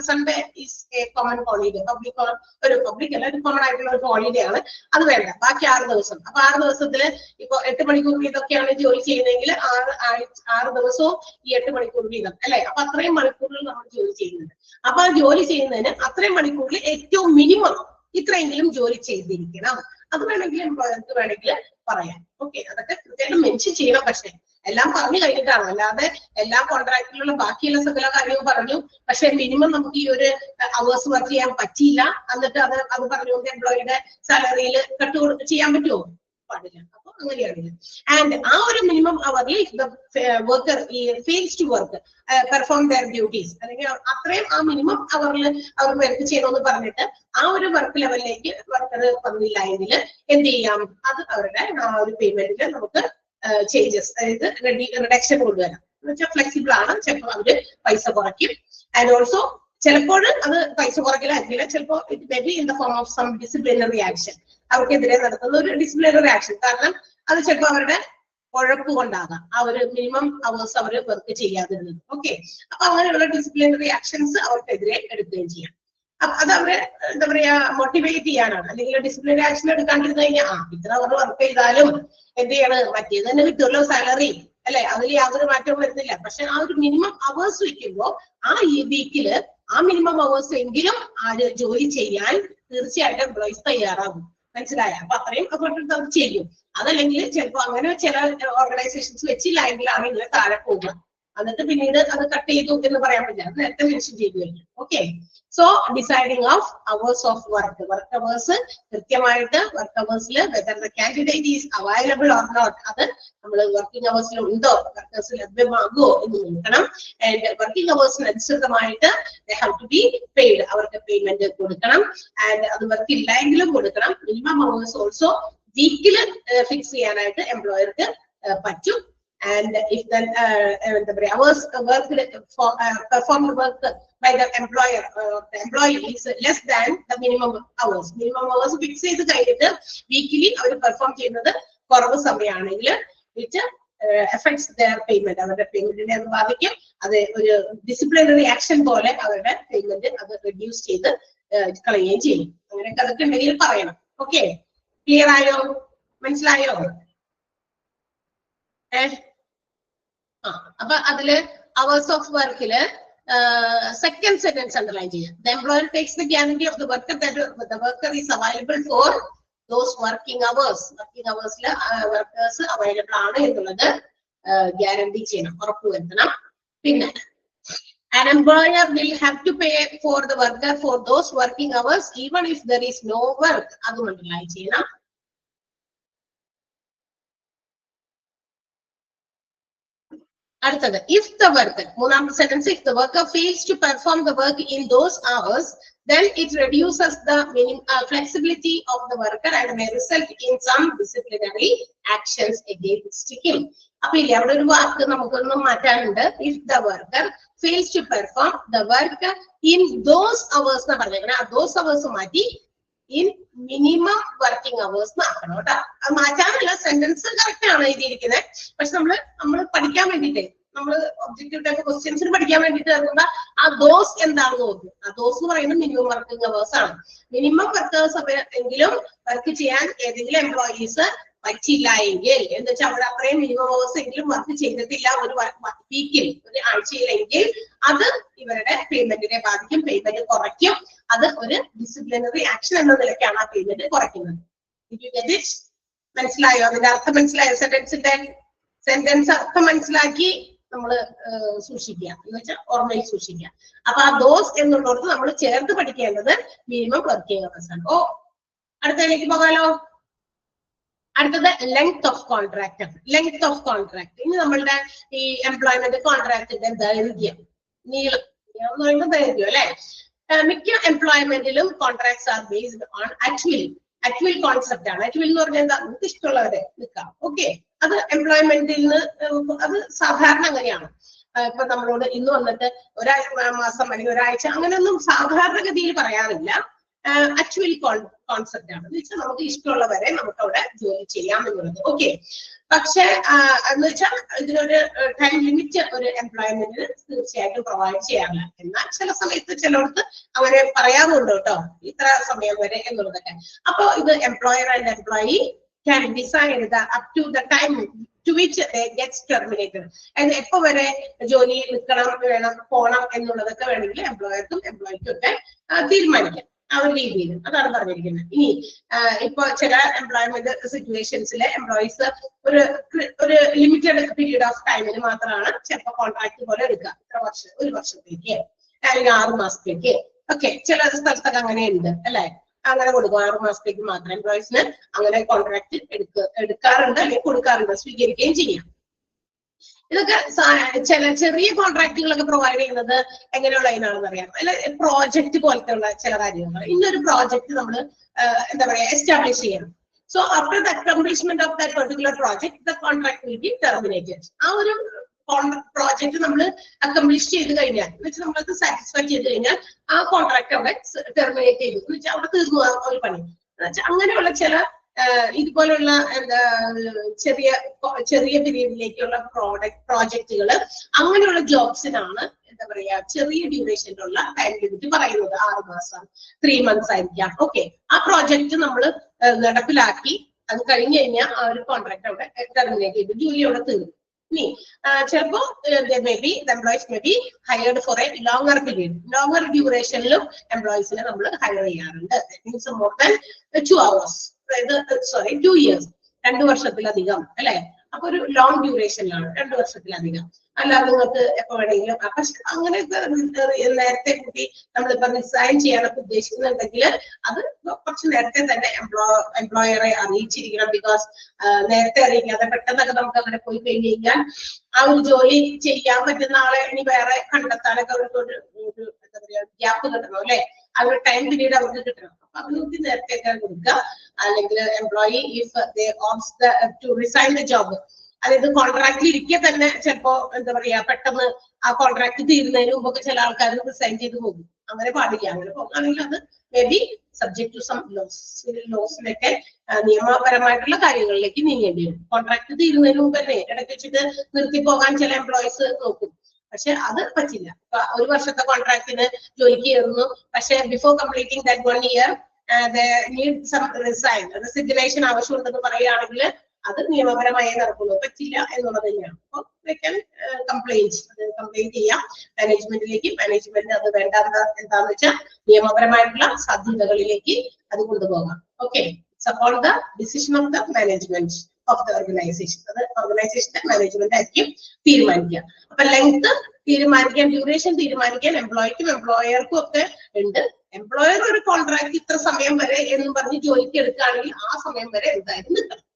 Sunday is A common holiday, public അല്ല, ഒരു കോമൺ ആയിട്ടുള്ള ഒരു ഹോളിഡേ ആണ്, അത് വേണ്ട. ബാക്കി 6 ദിവസം. അപ്പൊ 6 ദിവസത്തില് ഇപ്പൊ 8 മണിക്കൂർ വീതമൊക്കെയാണ് ജോലി ചെയ്യുന്നതെങ്കിൽ 6 ദിവസവും ഈ 8 മണിക്കൂർ വീതം അല്ലെ. അപ്പൊ അത്രയും മണിക്കൂറിൽ നമ്മൾ ജോലി ചെയ്യുന്നുണ്ട്. അപ്പൊ ആ ജോലി ചെയ്യുന്നതിന് അത്രയും മണിക്കൂറിൽ ഏറ്റവും മിനിമം ഇത്രയെങ്കിലും ജോലി ചെയ്തിരിക്കണം. അത് വേണമെങ്കിൽ എംപ്ലോയർക്ക് വേണമെങ്കിൽ പറയാം. ഓക്കെ, അതൊക്കെ കൃത്യമായിട്ട് മെൻഷൻ ചെയ്യണം. പക്ഷെ എല്ലാം പറഞ്ഞു കഴിഞ്ഞിട്ടാണ്, അല്ലാതെ എല്ലാ കോൺട്രാക്റ്റിലുള്ള ബാക്കിയുള്ള സകല കാര്യവും പറഞ്ഞു, പക്ഷെ മിനിമം നമുക്ക് ഈ ഒരു അവേഴ്സ് വർക്ക് ചെയ്യാൻ പറ്റിയില്ല, എന്നിട്ട് അത് പറഞ്ഞുകൊണ്ട് എംപ്ലോയിയുടെ സാലറിയിൽ കട്ട് ചെയ്യാൻ പറ്റുമോ? പാടില്ല. അപ്പൊ അങ്ങനെയാണ്. ആൻഡ് ആ ഒരു മിനിമം അവറിൽ worker fails to work perform their duties, അല്ലെങ്കിൽ അത്രയും ആ മിനിമം അവറിൽ അവർ വർക്ക് ചെയ്യണമെന്ന് പറഞ്ഞിട്ട് ആ ഒരു വർക്ക് ലെവലിലേക്ക് വർക്കർ വന്നില്ല എങ്കിൽ എന്ത് ചെയ്യാം? അത് അവരുടെ ആ ഒരു പേയ്മെന്റിൽ നമുക്ക് ചേഞ്ചസ്, അതായത് റിഡക്ഷൻ കൊണ്ടുവരാം. എന്ന് വെച്ചാൽ ഫ്ലെക്സിബിൾ ആണ്. ചിലപ്പോൾ അവര് പൈസ കുറയ്ക്കും. ആൻഡ് ഓൾസോ ചിലപ്പോൾ അത് പൈസ കുറയ്ക്കലായിരിക്കില്ല, ചിലപ്പോൾ it may be in the form of some disciplinary action, അവർക്കെതിരെ നടത്തുന്ന ഒരു ഡിസിപ്ലിനറി ആക്ഷൻ. കാരണം അത് ചിലപ്പോൾ അവരുടെ ഉഴപ്പ് കൊണ്ടാകാം, ആ ഒരു മിനിമം അവേഴ്സ് അവർ വർക്ക് ചെയ്യാതിരുന്നത്. ഓക്കെ, അപ്പൊ അങ്ങനെയുള്ള ഡിസിപ്ലിനറി ആക്ഷൻസ് അവർക്കെതിരെ എടുക്കുകയും ചെയ്യാം. അപ്പൊ അത് അവരെ എന്താ പറയാ മോട്ടിവേറ്റ് ചെയ്യാനാണ്. അല്ലെങ്കിൽ ഡിസിപ്ലിനറി ആക്ഷൻ എടുക്കാണ്ടിരുന്നു കഴിഞ്ഞാൽ ഇത്ര അവർ വർക്ക് ചെയ്താലും എന്ത് ചെയ്യാണ്, മറ്റേത് തന്നെ കിട്ടുമല്ലോ സാലറി അല്ലെ, അതിൽ യാതൊരു മാറ്റവും വരുന്നില്ല. പക്ഷെ ആ ഒരു മിനിമം അവേഴ്സ് വെക്കുമ്പോൾ ആ ഈ വീക്കില് ആ മിനിമം അവേഴ്സ് എങ്കിലും ആര് ജോലി ചെയ്യാൻ തീർച്ചയായിട്ടും എംപ്ലോയീസ് തയ്യാറാകും. മനസ്സിലായ? അപ്പൊ അത്രയും എഫർട്ട് അത് ചെയ്യും. അതല്ലെങ്കിൽ ചിലപ്പോ അങ്ങനെ ചില ഓർഗനൈസേഷൻസ് വെച്ചില്ല എങ്കിലാണ് ഇങ്ങനെ താഴെ പോകുക. എന്നിട്ട് പിന്നീട് അത് കട്ട് ചെയ്തു എന്ന് പറയാൻ പറ്റില്ല, അത് നേരത്തെ മെൻഷൻ ചെയ്തു കഴിഞ്ഞു. Okay, so deciding of hours of work hours കൃത്യമായിട്ട് വർക്ക് അവേഴ്സിൽ whether the candidate is available or not, അത് നമ്മൾ വർക്കിംഗ് അവേഴ്സിൽ ഉണ്ടോ, വർക്കേഴ്സ് ലഭ്യമാകുമോ എന്ന് നോക്കണം. ആൻഡ് വർക്കിംഗ് അവേഴ്സിന് അനുസൃതമായിട്ട് they have to be paid, അവർക്ക് പേയ്മെന്റ് കൊടുക്കണം. ആൻഡ് അത് വർക്ക് ഇല്ലെങ്കിലും കൊടുക്കണം. മിനിമം അവേഴ്സ് ഓൾസോ വീക്കില് ഫിക്സ് ചെയ്യാനായിട്ട് എംപ്ലോയർക്ക് പറ്റും. And if the hours work performed work by the employee is less than the minimum hours fix ചെയ്ത് കഴിഞ്ഞിട്ട് വീക്കിലി അവർ പെർഫോം ചെയ്യുന്നത് കുറവ് സമയമാണെങ്കിൽ which affects their payment, അവരുടെ പേയ്മെന്റിനെ അത് ബാധിക്കും. അത് ഒരു ഡിസിപ്ലിനറി ആക്ഷൻ പോലെ അവരുടെ പേയ്മെന്റ് അത് റെഡ്യൂസ് ചെയ്ത് കളയുകയും ചെയ്യും. അങ്ങനെയൊക്കെ അതൊക്കെ ഉണ്ടെങ്കിൽ പറയണം. ഓക്കെ, ക്ലിയർ ആയോ? മനസ്സിലായോ? അപ്പൊ അതില് അവേഴ്സ് ഓഫ് വർക്കില് സെക്കൻഡ് സെന്റൻസ് അണ്ടർലൈൻ ചെയ്യാം. The employer takes the guarantee of the worker that the worker is available for those working hours. Working അവേഴ്സിൽ വർക്കേഴ്സ് അവൈലബിൾ ആണ് എന്നുള്ളത് ഗ്യാരണ്ടി ചെയ്യണം, ഉറപ്പുവരുത്തണം. പിന്നെ an employer will have to pay for the worker for those working hours even if there is no work. അതും underline ചെയ്യണം. അടുത്തത് if the worker, മൂന്നാമത്തെ sentence, if the worker fails to perform the work in those hours then it reduces the flexibility of the worker and may result in some disciplinary actions against him. അപ്പൊ ഇല്ല, അവിടെ ഒരു വാക്ക് നമുക്കൊന്നും മാറ്റാനുണ്ട്. if the worker fails to perform the work in those hours എന്ന് പറഞ്ഞേക്കണം. ആ those hours മാറ്റി in minimum working hours ആക്കണം കേട്ടോ. അത് മാറ്റാനുള്ള സെന്റൻസ് കറക്റ്റ് ആണ് എഴുതിയിരിക്കുന്നത്. പക്ഷെ നമ്മൾ പഠിക്കാൻ വേണ്ടിയിട്ട്, നമ്മൾ ഒബ്ജക്റ്റീവ് ടൈപ്പ് ക്വസ്റ്റ്യൻസിന് പഠിക്കാൻ വേണ്ടിയിട്ട് ഇറങ്ങുന്ന ആ ദോസ് എന്താണെന്ന് നോക്കും. ആ ദോസ് എന്ന് പറയുന്നത് മിനിമം വർക്കിംഗ് അവേഴ്സ് ആണ്. മിനിമം വർക്കേഴ്സ് എങ്കിലും വർക്ക് ചെയ്യാൻ ഏതെങ്കിലും എംപ്ലോയീസ് പറ്റില്ല എങ്കിൽ, എന്ന് വെച്ചാൽ അവർ അത്രയും മിനിമം അവേഴ്സ് എങ്കിലും വർക്ക് ചെയ്തിട്ടില്ല ഒരു വീക്കിൽ, ഒരു ആഴ്ചയിലെങ്കിൽ അത് ഇവരുടെ പേയ്മെന്റിനെ ബാധിക്കും, പേയ്മെന്റ് കുറയ്ക്കും. അത് ഒരു ഡിസിപ്ലിനറി ആക്ഷൻ എന്ന നിലയ്ക്കാണ് ആ പേയ്മെന്റ് കുറയ്ക്കുന്നത്. മനസ്സിലായോ? അതിന്റെ അർത്ഥം മനസ്സിലായോ? സെന്റൻസ് അർത്ഥം മനസ്സിലാക്കി നമ്മൾ സൂക്ഷിക്കുക, എന്ന് വെച്ചാൽ ഓർമ്മയിൽ സൂക്ഷിക്കുക. അപ്പൊ ആ ദോസ് എന്നുള്ളത് നമ്മൾ ചേർത്ത് പഠിക്കേണ്ടത് മിനിമം വർക്കിംഗ് അവേഴ്സ് ആണ്. അടുത്തതിലേക്ക് പോകാലോ. അടുത്തത് length of contract. Length of contract, ഇനി നമ്മളുടെ ഈ എംപ്ലോയ്മെന്റ് കോൺട്രാക്ടിന്റെ ദൈർഘ്യം, നീളം എന്ന് പറയുമ്പോൾ ദൈർഘ്യം അല്ലെ. മിക്ക എംപ്ലോയ്മെന്റിലും contracts are based on equal concept ആണ്. അക്വൽ എന്ന് പറഞ്ഞാൽ എന്താ? നമുക്ക് ഇഷ്ടമുള്ളവരെ നിൽക്കാം. ഓക്കെ, അത് എംപ്ലോയ്മെന്റിൽ നിന്ന് അത് സാധാരണ അങ്ങനെയാണ്. ഇപ്പൊ നമ്മളോട് ഇന്ന് വന്നിട്ട് മാസം അല്ലെങ്കിൽ ഒരാഴ്ച അങ്ങനെയൊന്നും സാധാരണഗതിയിൽ പറയാറില്ല. ആക്ച്വലി കോൺസെപ്റ്റ് ആണ്. എന്ന് വെച്ചാൽ നമുക്ക് ഇഷ്ടമുള്ളവരെ നമുക്ക് അവിടെ ജോലി ചെയ്യാം എന്നുള്ളത്. ഓക്കെ, പക്ഷെ എന്ന് വെച്ചാൽ ഇതിനൊരു ടൈം ലിമിറ്റ് ഒരു എംപ്ലോയ്മെന്റിന് തീർച്ചയായിട്ടും പ്രൊവൈഡ് ചെയ്യാറില്ല. എന്നാൽ ചില സമയത്ത് ചിലർക്ക് അങ്ങനെ പറയാറുണ്ട് കേട്ടോ, ഇത്ര സമയം വരെ എന്നുള്ളതൊക്കെ. അപ്പൊ ഇത് employer and employee can decide that up to the time to which they gets terminated. And എപ്പോ വരെ ജോലിയിൽ നിൽക്കണം, വേണം, പോകണം എന്നുള്ളതൊക്കെ വേണമെങ്കിൽ എംപ്ലോയർക്കും എംപ്ലോയിക്കും ഒക്കെ തീരുമാനിക്കാം ആ ഒരു രീതിയിൽ. അതാണ് പറഞ്ഞിരിക്കുന്നത്. ഇനി ഇപ്പൊ ചില എംപ്ലോയ്മെന്റ് സിറ്റുവേഷൻസിലെ എംപ്ലോയീസ് ഒരു ലിമിറ്റഡ് പീരീഡ് ഓഫ് ടൈമിന് മാത്രമാണ് ചിലപ്പോൾ കോൺട്രാക്ട് പോലെ എടുക്കുക. ഒരു വർഷത്തേക്ക് അല്ലെങ്കിൽ 6 മാസത്തേക്ക് ഒക്കെ ചില സ്ഥലത്തൊക്കെ അങ്ങനെയുണ്ട് അല്ലെ. അങ്ങനെ കൊടുക്കും, 6 മാസത്തേക്ക് മാത്രം എംപ്ലോയീസിന് അങ്ങനെ കോൺട്രാക്ട് എടുക്കാറുണ്ട് അല്ലെങ്കിൽ കൊടുക്കാറുണ്ട്, സ്വീകരിക്കുകയും ചെയ്യാം. ഇതൊക്കെ ചില ചെറിയ കോൺട്രാക്ടുകളൊക്കെ പ്രൊവൈഡ് ചെയ്യുന്നത് എങ്ങനെയുള്ള അതിനാണെന്ന് അറിയാം. അല്ലെ പ്രോജക്ട് പോലത്തെ ഉള്ള ചില കാര്യങ്ങൾ. ഇന്നൊരു പ്രോജക്ട് നമ്മൾ എന്താ പറയാ എസ്റ്റാബ്ലിഷ് ചെയ്യണം. So after the accomplishment of that particular project the contract will be terminated. ആ ഒരു പ്രോജക്ട് നമ്മൾ അക്കംപ്ലിഷ് ചെയ്ത് കഴിഞ്ഞാൽ എന്ന് വെച്ചാൽ നമ്മളത് സാറ്റിസ്ഫൈ ചെയ്ത് കഴിഞ്ഞാൽ ആ കോൺട്രാക്ട് അവിടെ ടെർമിനേറ്റ് ചെയ്തു എന്ന് വെച്ചാൽ അവിടെ തീർന്നു ഒരു പണി. എന്നുവെച്ചാൽ അങ്ങനെയുള്ള ചില ഇതുപോലുള്ള എന്താ ചെറിയ പീരീഡിലേക്കുള്ള പ്രോജക്റ്റുകൾ അങ്ങനെയുള്ള ജോബ്സിനാണ് എന്താ പറയാ ചെറിയ ഡ്യൂറേഷനിലുള്ള ടൈം ലിമിറ്റ് പറയുന്നത്. 6 മാസം 3 months ആയിരിക്കാം. ഓക്കെ, ആ പ്രോജക്റ്റ് നമ്മൾ നടപ്പിലാക്കി അത് കഴിഞ്ഞു കഴിഞ്ഞാൽ ആ ഒരു കോൺട്രാക്ട് അവിടെ ടെർമിനേറ്റ് ചെയ്തു, ജോലി അവിടെ തീർന്നു. ചിലപ്പോ employees may be hired for a longer period. Longer ഡ്യൂറേഷനിലും എംപ്ലോയീസിനെ നമ്മൾ ഹയർ ചെയ്യാറുണ്ട്. മീൻസ് മോർ ദാൻ 2 hours, അതായത് 2 years, 2 വർഷത്തിലധികം അല്ലെ. അപ്പൊ ഒരു ലോങ് ഡ്യൂറേഷനിലാണ്, 2 വർഷത്തിലധികം. അല്ലാതെ നിങ്ങൾക്ക് എപ്പോ വേണമെങ്കിലും. പക്ഷെ അങ്ങനെ നേരത്തെ കൂട്ടി നമ്മളിപ്പോ റിസൈൻ ചെയ്യാനൊക്കെ ഉദ്ദേശിക്കുന്നുണ്ടെങ്കിൽ അത് കുറച്ച് നേരത്തെ തന്നെ എംപ്ലോയറെ അറിയിച്ചിരിക്കണം. ബിക്കോസ് നേരത്തെ അറിയിക്കാതെ പെട്ടെന്നൊക്കെ നമുക്ക് അങ്ങനെ പോയി കഴിഞ്ഞ് കഴിഞ്ഞാൽ ആ ഒരു ജോലി ചെയ്യാൻ പറ്റുന്ന ആളെ ഇനി വേറെ കണ്ടെത്താനൊക്കെ ഒരു എന്താ പറയാ ഗ്യാപ്പ് കിട്ടണം അല്ലെ. ആ ഒരു ടൈം പീരീഡ് അവർക്ക് കിട്ടണം. അപ്പൊ അതിനൊക്കെ നേരത്തെ കൊടുക്കുക. അല്ലെങ്കിൽ employee if they opts to resign the job, അതായത് കോൺട്രാക്റ്റിൽ ഇരിക്കെ തന്നെ ചിലപ്പോ എന്താ പറയാ പെട്ടെന്ന് ആ കോൺട്രാക്ട് തീരുന്നതിന് മുമ്പൊക്കെ ചില ആൾക്കാർ റിസൈൻ ചെയ്ത് പോകും. അങ്ങനെ പാടില്ല. അങ്ങനെ പോകുകയാണെങ്കിൽ അത് may be subject to some ലോസിലൊക്കെ നിയമപരമായിട്ടുള്ള കാര്യങ്ങളിലേക്ക് നീങ്ങേണ്ടി വരും. കോൺട്രാക്ട് തീരുന്നതിന് മുമ്പ് തന്നെ ഇടയ്ക്ക് വെച്ചിട്ട് നിർത്തി പോകാൻ ചില എംപ്ലോയീസ് നോക്കും. പക്ഷെ അത് പറ്റില്ല. 1 വർഷത്തെ കോൺട്രാക്ടിന് ജോലിക്ക് കയറുന്നു, പക്ഷെ before completing that 1 year need some resignation ആവശ്യമുണ്ടെന്ന് പറയുകയാണെങ്കിൽ അത് നിയമപരമായി നടക്കുന്നു. പറ്റില്ല എന്നുള്ളത് തന്നെയാണ്. അപ്പോൾ കംപ്ലൈന്റ് ചെയ്യാം മാനേജ്മെന്റിലേക്ക്. മാനേജ്മെന്റ് അത് വേണ്ട എന്താന്ന് വെച്ചാൽ നിയമപരമായിട്ടുള്ള സാധ്യതകളിലേക്ക് അത് കൊണ്ടുപോകാം. Okay, support the decision of the management of the organisation. അത് ഓർഗനൈസേഷന്റെ മാനേജ്മെന്റ് ആയിരിക്കും തീരുമാനിക്കുക. അപ്പൊ ലെങ്ത് തീരുമാനിക്കാൻ, ഡ്യൂറേഷൻ തീരുമാനിക്കാൻ എംപ്ലോയിക്കും എംപ്ലോയർക്കും ഒക്കെ ഉണ്ട്. എംപ്ലോയർ ഒരു കോൺട്രാക്ട് ഇത്ര സമയം വരെ എന്ന് പറഞ്ഞ് ജോലിക്ക് എടുക്കുകയാണെങ്കിൽ ആ സമയം വരെ എന്തായാലും നിൽക്കണം.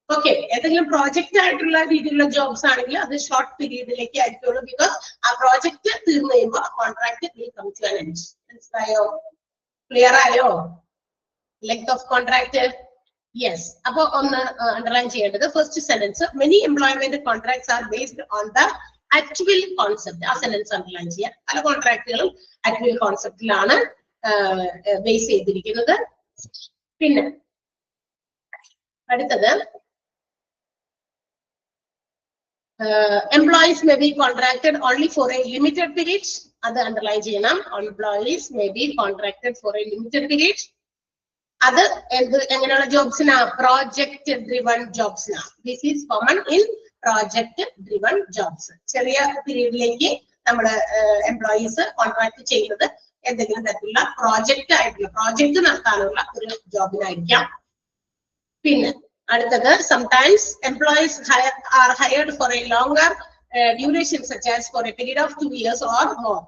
ഓക്കെ, ഏതെങ്കിലും പ്രോജക്റ്റ് ആയിട്ടുള്ള രീതിയിലുള്ള ജോബ്സ് ആണെങ്കിൽ അത് ഷോർട്ട് പീരീഡിലേക്ക് ആയിരിക്കുള്ളൂ. ബിക്കോസ് ആ പ്രോജക്റ്റ് തീർന്നു കഴിയുമ്പോൾ contract will come to an end. മനസ്സിലായോ? ക്ലിയർ ആയോ? Length of contract. യെസ്. അപ്പൊ ഒന്ന് അണ്ടർലൈൻ ചെയ്യേണ്ടത് first sentence, many employment contracts are based on the actual concept. ആ സെന്റൻസ് അണ്ടർലൈൻ ചെയ്യാം. പല കോൺട്രാക്ടുകളും ആക്ച്വൽ കോൺസെപ്റ്റിലാണ് ബേസ് ചെയ്തിരിക്കുന്നത്. പിന്നെ അടുത്തത് employees may be contracted only for a limited period. അത് അണ്ടർലൈൻ ചെയ്യണം. Employees may be contracted for a limited period. അത് എങ്ങനെയുള്ള ജോബ്സിനാ? പ്രോജക്ട് ഡ്രിവൺ ജോബ്സിനാ. This is common in project driven jobs. ചെറിയ പീരീഡിലേക്ക് നമ്മുടെ എംപ്ലോയീസ് കോൺട്രാക്ട് ചെയ്യുന്നത് എന്തെങ്കിലും തരത്തിലുള്ള പ്രോജക്ട് നടത്താനുള്ള ഒരു ജോബിനായിരിക്കാം. പിന്നെ അടുത്തത്, sometimes employees are hired for a longer duration such as for a period of 2 years or more.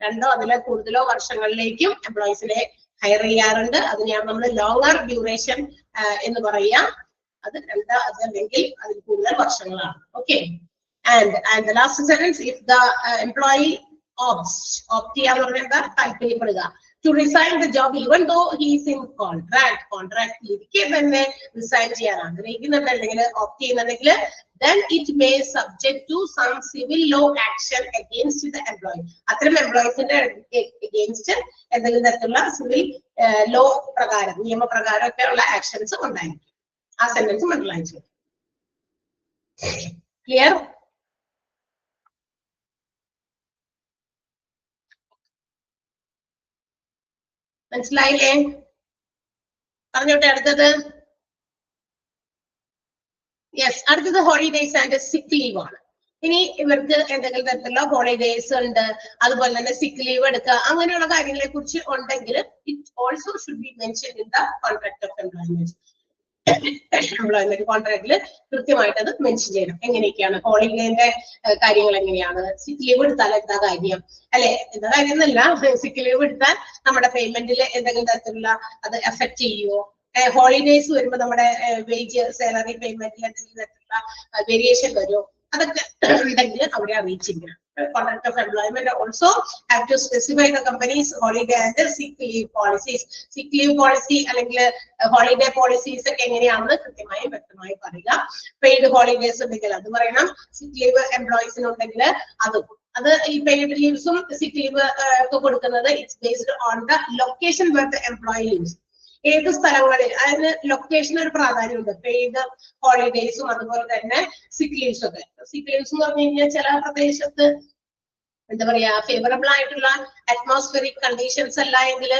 2 അതിലെ കൂടുതലോ വർഷങ്ങളിലേക്കും എംപ്ലോയീസിനെ ഹയർ ചെയ്യാറുണ്ട്. അതിനെയാണ് നമ്മൾ ലോങ്ങർ ഡ്യൂറേഷൻ എന്ന് പറയാം. അത് 2 അതല്ലെങ്കിൽ അതിൽ കൂടുതൽ വർഷങ്ങളാണ്. Okay, and the last sentence, if the employee opts ചെയ്യാന്ന് പറഞ്ഞാൽ എന്താ? താല്പര്യപ്പെടുക. to resign the job even though he is in contract ഇരിക്കെ തന്നെ resign ചെയ്യാൻ ആഗ്രഹിക്കുന്നുണ്ടെങ്കിൽ opt ചെയ്യുന്നുണ്ടെങ്കിൽ then it may subject to some civil law action against the employee. അത്തരം എംപ്ലോയീസിന്റെ against എന്തെങ്കിലും തരത്തിലുള്ള സിവിൽ ലോ പ്രകാരം നിയമപ്രകാരം ഒക്കെ ഉള്ള ആക്ഷൻസ് ഉണ്ടായിരിക്കും. ആ സെന്റൻസ് മനസ്സിലാക്കി. ക്ലിയർ? മനസ്സിലായില്ലേ? പറഞ്ഞോട്ടെ അടുത്തത്. യെസ്, അടുത്തത് ഹോളിഡേസ് ആൻഡ് സിക്ക് ലീവ് ആണ്. ഇനി ഇവർക്ക് എന്തെങ്കിലും തരത്തിലുള്ള ഹോളിഡേസ് ഉണ്ട്, അതുപോലെ തന്നെ സിക്ക് ലീവ് എടുക്കുക, അങ്ങനെയുള്ള കാര്യങ്ങളെ കുറിച്ച് ഉണ്ടെങ്കിൽ it also should be mention in the contract of employment. Employment കോൺട്രാക്റ്റിൽ കൃത്യമായിട്ട് അത് മെൻഷൻ ചെയ്യണം. എങ്ങനെയൊക്കെയാണ് ഹോളിഡേന്റെ കാര്യങ്ങൾ, എങ്ങനെയാണ് സിക്ക് ലീവ് എടുത്താൽ എന്താ കാര്യം, അല്ലെ എന്താ കാര്യം എന്നല്ല, സിക്ക് ലീവ് എടുത്താൽ നമ്മുടെ പേയ്മെന്റിൽ എന്തെങ്കിലും തരത്തിലുള്ള അത് എഫക്ട് ചെയ്യുമോ, ഹോളിഡേസ് വരുമ്പോൾ നമ്മുടെ വേജ് സാലറി പേയ്മെന്റിൽ എന്തെങ്കിലും തരത്തിലുള്ള വേരിയേഷൻ വരുമോ, അതൊക്കെ ഉണ്ടെങ്കിൽ അവിടെ അറിയിച്ചിരിക്കണം. Contract of employment also have to specify the company's holiday and sick leave policies. Sick leave policy അല്ലെങ്കിൽ holiday policies ഒക്കെ എങ്ങനെയാണെന്ന് കൃത്യമായും വ്യക്തമായി പറയുക. പെയ്ഡ് ഹോളിഡേസ് ഉണ്ടെങ്കിൽ അത് പറയണം, സിക്ക് ലീവ് എംപ്ലോയീസിന് ഉണ്ടെങ്കിൽ അത് ഈ പെയ്ഡ് ലീവ്സും സിക്ക് ലീവ് ഒക്കെ കൊടുക്കുന്നത് it's based on the location where the employee leaves. ഏത് സ്ഥലങ്ങളിൽ അതിന് ലൊക്കേഷൻ ഒരു പ്രാധാന്യമുണ്ട്. പെയ്ഡ് ഹോളിഡേസും അതുപോലെ തന്നെ സിക്ക് ലീവ്സും ഒക്കെ. സിക്ക് ലീവ്സ് എന്ന് പറഞ്ഞു കഴിഞ്ഞാൽ ചില പ്രദേശത്ത് എന്താ പറയാ ഫേവറബിൾ ആയിട്ടുള്ള അറ്റ്മോസ്ഫിയറിക് കണ്ടീഷൻസ് അല്ല എങ്കിൽ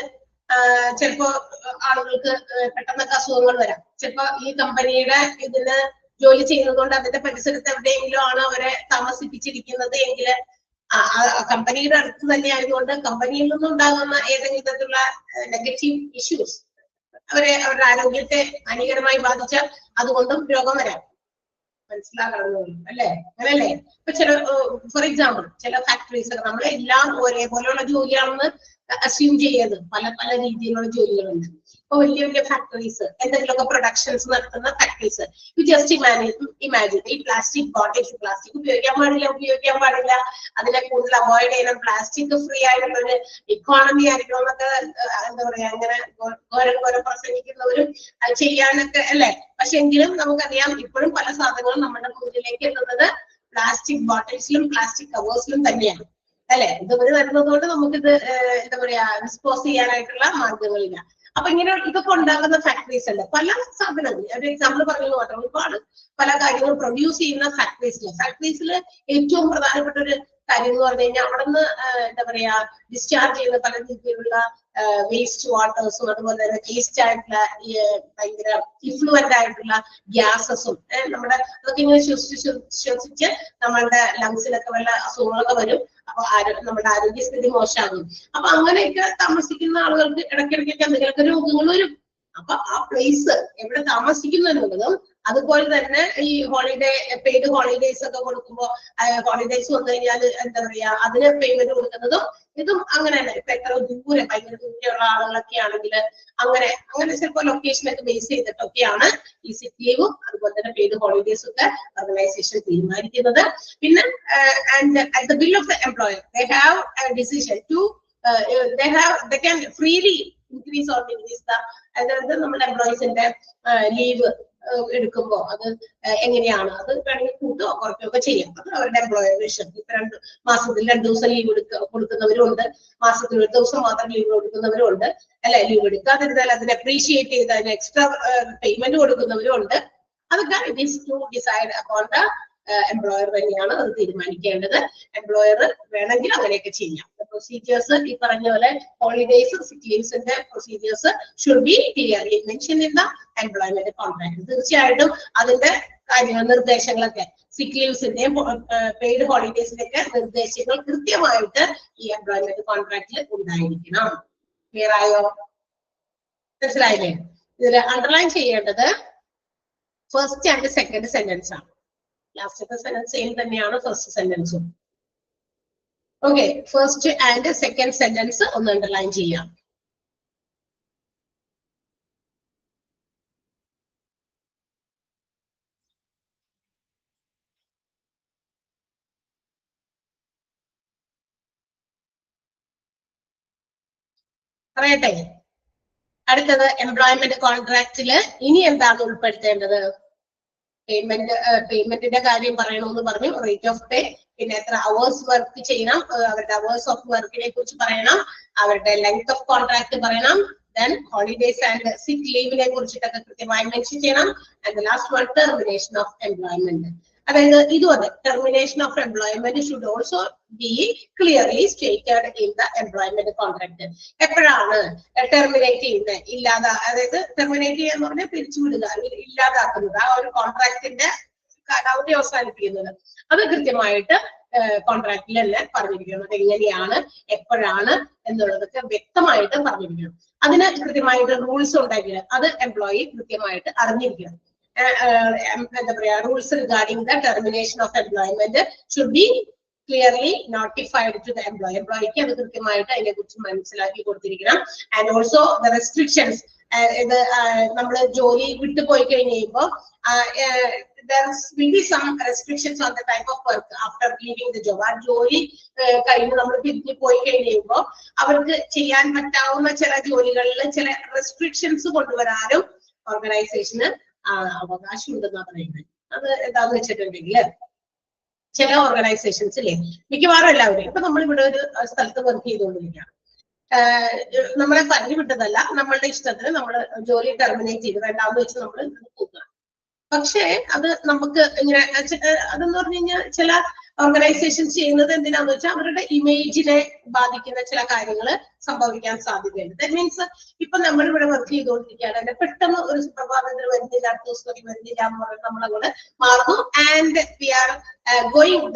ചിലപ്പോ ആളുകൾക്ക് പെട്ടെന്നൊക്കെ അസുഖങ്ങൾ വരാം. ചിലപ്പോ ഈ കമ്പനിയുടെ ഇതിന് ജോലി ചെയ്യുന്നത് കൊണ്ട് അതിന്റെ പരിസരത്ത് എവിടെയെങ്കിലും ആണ് അവരെ താമസിപ്പിച്ചിരിക്കുന്നത് എങ്കിൽ കമ്പനിയുടെ അടുത്ത് തന്നെ ആയതുകൊണ്ട് കമ്പനിയിൽ നിന്നും ഉണ്ടാകുന്ന ഏതെങ്കിലും തരത്തിലുള്ള നെഗറ്റീവ് ഇഷ്യൂസ് അവരുടെ ആരോഗ്യത്തെ ഹാനികരമായി ബാധിച്ചാൽ അതുകൊണ്ടും രോഗം വരാം. മനസ്സിലാകണമെന്ന് അല്ലേ? അങ്ങനല്ലേ? ഇപ്പൊ ചില ഫോർ എക്സാമ്പിൾ ചില ഫാക്ടറീസ് ഒക്കെ നമ്മൾ എല്ലാം ഒരേപോലെയുള്ള ജോലിയാണെന്ന് അസ്യൂം ചെയ്യത് പല പല രീതിയിലുള്ള ജോലികളുണ്ട്. ഇപ്പൊ വലിയ വലിയ ഫാക്ടറീസ്, എന്തെങ്കിലുമൊക്കെ പ്രൊഡക്ഷൻസ് നടത്തുന്ന ഫാക്ടറീസ്, ജസ്റ്റ് ഇമാജിൻ ഈ പ്ലാസ്റ്റിക് ബോട്ടിൽസ്, പ്ലാസ്റ്റിക് ഉപയോഗിക്കാൻ പാടില്ല, അതിനെ കൂടുതൽ അവോയ്ഡ് ചെയ്യണം, പ്ലാസ്റ്റിക് ഫ്രീ ആയിട്ടുള്ള ഒരു ഇക്കോണമി ആയിരിക്കണം എന്നൊക്കെ എന്താ പറയാ അങ്ങനെ ഓരോ പ്രസംഗിക്കുന്നവരും ചെയ്യാനൊക്കെ അല്ലേ. പക്ഷെ എങ്കിലും നമുക്കറിയാം ഇപ്പോഴും പല സാധനങ്ങളും നമ്മുടെ മുന്നിലേക്ക് എത്തുന്നത് പ്ലാസ്റ്റിക് ബോട്ടിൽസിലും പ്ലാസ്റ്റിക് കവേഴ്സിലും തന്നെയാണ് അല്ലെ. ഇതുവരെ വരുന്നത് കൊണ്ട് നമുക്കിത് എന്താ പറയാ ഡിസ്പോസ് ചെയ്യാനായിട്ടുള്ള മാർഗങ്ങളില്ല. അപ്പൊ ഇങ്ങനെ ഇതൊക്കെ ഉണ്ടാകുന്ന ഫാക്ടറീസ് ഉണ്ട്. പല സാധനങ്ങൾ ഒരു എക്സാമ്പിൾ പറഞ്ഞു മാത്രം ഒരുപാട് പല കാര്യങ്ങൾ പ്രൊഡ്യൂസ് ചെയ്യുന്ന ഫാക്ടറീസിൽ ഏറ്റവും പ്രധാനപ്പെട്ട ഒരു കാര്യം എന്ന് പറഞ്ഞു കഴിഞ്ഞാൽ അവിടെ നിന്ന് എന്താ പറയാ ഡിസ്ചാർജ് ചെയ്യുന്ന പല രീതിയിലുള്ള വേസ്റ്റ് വാട്ടേഴ്സും അതുപോലെ തന്നെ വേസ്റ്റ് ആയിട്ടുള്ള ഭയങ്കര ഇഫ്ലുവന്റ് ആയിട്ടുള്ള ഗ്യാസസും നമ്മുടെ അതൊക്കെ ഇങ്ങനെ ശ്വസിച്ച് നമ്മളുടെ ലങ്സിലൊക്കെ വല്ല അസുഖങ്ങളൊക്കെ വരും. അപ്പൊ നമ്മുടെ ആരോഗ്യസ്ഥിതി മോശമാകും. അപ്പൊ അങ്ങനെയൊക്കെ താമസിക്കുന്ന ആളുകൾക്ക് ഇടയ്ക്കിടയ്ക്കൊക്കെ എന്തെങ്കിലുമൊക്കെ രോഗങ്ങൾ വരും. അപ്പൊ ആ പ്ലേസ് എവിടെ താമസിക്കുന്നു എന്നുള്ളതും അതുപോലെ തന്നെ ഈ പെയ്ഡ് ഹോളിഡേസ് ഒക്കെ കൊടുക്കുമ്പോൾ ഹോളിഡേസ് വന്നു കഴിഞ്ഞാൽ എന്താ പറയാ അതിന് പേയ്മെന്റ് കൊടുക്കുന്നതും ഇതും അങ്ങനെ തന്നെ. ഇപ്പൊ എത്ര ദൂരെ ഭയങ്കര ദൂരെയുള്ള ആളുകളൊക്കെ ആണെങ്കിൽ അങ്ങനെ ചിലപ്പോൾ ലൊക്കേഷനൊക്കെ ബേസ് ചെയ്തിട്ടൊക്കെയാണ് ഈ സിക്ക് ലീവും അതുപോലെ തന്നെ പെയ്ഡ് ഹോളിഡേസും ഒക്കെ ഓർഗനൈസേഷൻ തീരുമാനിക്കുന്നത്. പിന്നെ at the will of the employer they have a decision to they can freely increase or decrease the അതായത് നമ്മുടെ എംപ്ലോയീസിന്റെ ലീവ് എടുക്കുമ്പോ അത് എങ്ങനെയാണ് അത് വേണമെങ്കിൽ കൂട്ടോ കുറയ്ക്കുകയൊക്കെ ചെയ്യാം. അത് അവരുടെ എംപ്ലോയറുടെ ഇഷ്ടം. ഇപ്പൊ മാസത്തിൽ 2 ദിവസം ലീവ് കൊടുക്കുന്നവരും ഉണ്ട്, മാസത്തിൽ 1 ദിവസം മാത്രം ലീവ് കൊടുക്കുന്നവരും ഉണ്ട് അല്ലെ. ലീവ് എടുക്കാതിരുന്നാൽ അതിനെ അപ്രീഷിയേറ്റ് ചെയ്ത് അതിന് എക്സ്ട്രാ പേയ്മെന്റ് കൊടുക്കുന്നവരും ഉണ്ട്. അതൊക്കെ it is to decide upon the employer തന്നെയാണ് അത് തീരുമാനിക്കേണ്ടത്. എംപ്ലോയർ വേണമെങ്കിൽ അങ്ങനെയൊക്കെ ചെയ്യാം. പ്രൊസീജിയേഴ്സ് ഈ പറഞ്ഞ പോലെ ഹോളിഡേസ് സിക്ക് ലീവ്സിന്റെ procedures should be clearly mention in the employment contract. തീർച്ചയായിട്ടും അതിന്റെ കാര്യങ്ങൾ നിർദ്ദേശങ്ങളൊക്കെ സിക്ക് ലീവ്സിന്റെയും പെയ്ഡ് ഹോളിഡേസിന്റെ ഒക്കെ നിർദ്ദേശങ്ങൾ കൃത്യമായിട്ട് ഈ എംപ്ലോയ്മെന്റ് കോൺട്രാക്റ്റിൽ ഉണ്ടായിരിക്കണം. ക്ലിയർ ആയോ? മനസ്സിലായില്ലേ? ഇതിൽ അണ്ടർലൈൻ ചെയ്യേണ്ടത് ഫസ്റ്റ് ആൻഡ് സെക്കൻഡ് സെന്റൻസ് ആണ്. ലാസ്റ്റത്തെ സെന്റൻസ് സെയിം തന്നെയാണ് ഫസ്റ്റ് സെന്റൻസും. Okay, first and second sentence ഒന്ന് അണ്ടർലൈൻ ചെയ്യാം. പറയട്ടെ. അടുത്തത് എംപ്ലോയ്മെന്റ് കോൺട്രാക്റ്റില് ഇനി എന്താണ് ഉൾപ്പെടുത്തേണ്ടത്? പേയ്മെന്റിന്റെ കാര്യം പറയണമെന്ന് പറഞ്ഞു, റേറ്റ് ഓഫ് പേ, പിന്നെ എത്ര അവേഴ്സ് വർക്ക് ചെയ്യണം, അവരുടെ അവേഴ്സ് ഓഫ് വർക്കിനെ കുറിച്ച് പറയണം, അവരുടെ ലെങ്ത് ഓഫ് കോൺട്രാക്ട് പറയണം, then holidays and sick leave നെ കുറിച്ചിട്ടൊക്കെ കൃത്യമായി മെൻഷൻ ചെയ്യണം. And the last one, termination of employment. അതായത് ഇതുപോലെ termination of employment should also be clearly stated in the employment contract. എപ്പോഴാണ് ടെർമിനേറ്റ് ചെയ്യുന്നത്, അതായത് ടെർമിനേറ്റ് ചെയ്യാന്ന് പറഞ്ഞാൽ പിരിച്ചുവിടുക, ഇല്ലാതാക്കുന്നത്, ആ ഒരു കോൺട്രാക്ടിന്റെ കാലാവധി അവസാനിപ്പിക്കുന്നത്, അത് കൃത്യമായിട്ട് കോൺട്രാക്റ്റിൽ തന്നെ പറഞ്ഞിരിക്കണം. അത് എങ്ങനെയാണ്, എപ്പോഴാണ് എന്നുള്ളതൊക്കെ വ്യക്തമായിട്ട് പറഞ്ഞിരിക്കണം. അതിന് കൃത്യമായിട്ട് റൂൾസ് ഉണ്ടാക്കിയത് അത് എംപ്ലോയി കൃത്യമായിട്ട് അറിഞ്ഞിരിക്കണം. എന്താ പറയാ, rules regarding the termination of employment should be clearly notified to the employee. എംപ്ലോയിക്ക് അത് കൃത്യമായിട്ട് അതിനെ കുറിച്ച് മനസ്സിലാക്കി കൊടുത്തിരിക്കണം. ആൻഡ് ഓൾസോ ദ റെസ്ട്രിക്ഷൻസ്, ഇത് നമ്മൾ ജോലി വിട്ടുപോയി കഴിയുമ്പോൾ there will be some restrictions on the type of work after leaving the job. ആ ജോലി കഴിഞ്ഞ് നമ്മൾ പിരിഞ്ഞു പോയി കഴിയുമ്പോൾ അവർക്ക് ചെയ്യാൻ പറ്റാവുന്ന ചില ജോലികളിൽ ചില റെസ്ട്രിക്ഷൻസ് കൊണ്ടുവരാനും ഓർഗനൈസേഷന് അവകാശമുണ്ടെന്നാണ് പറയുന്നത്. അത് എന്താന്ന് വെച്ചിട്ടുണ്ടെങ്കിൽ ചില ഓർഗനൈസേഷൻസിലെ മിക്കവാറും എല്ലാവരും, ഇപ്പൊ നമ്മളിവിടെ ഒരു സ്ഥലത്ത് വർക്ക് ചെയ്തുകൊണ്ടിരിക്കുകയാണ്, നമ്മളെ പറഞ്ഞു വിട്ടതല്ല, നമ്മളുടെ ഇഷ്ടത്തിന് നമ്മൾ ജോലി ടെർമിനേറ്റ് ചെയ്ത് വേണ്ടാന്ന് വെച്ച് നമ്മൾ പോകുക. പക്ഷേ അത് നമുക്ക് ഇങ്ങനെ അതെന്ന് പറഞ്ഞു കഴിഞ്ഞാൽ ചില ഓർഗനൈസേഷൻസ് ചെയ്യുന്നത് എന്തിനാന്ന് വെച്ചാൽ അവരുടെ ഇമേജിനെ ബാധിക്കുന്ന ചില കാര്യങ്ങൾ സംഭവിക്കാൻ സാധ്യതയുണ്ട്. ദാറ്റ് മീൻസ് ഇപ്പൊ നമ്മളിവിടെ വർക്ക് ചെയ്തുകൊണ്ടിരിക്കുകയാണ്, പെട്ടെന്ന് ഒരു സുപ്രഭാതത്തിൽ വരുന്നില്ല, അടുത്ത ദിവസം വരുന്നില്ല എന്ന് പറഞ്ഞാൽ നമ്മളങ്ങോട്ട് മാറുന്നു. And we are going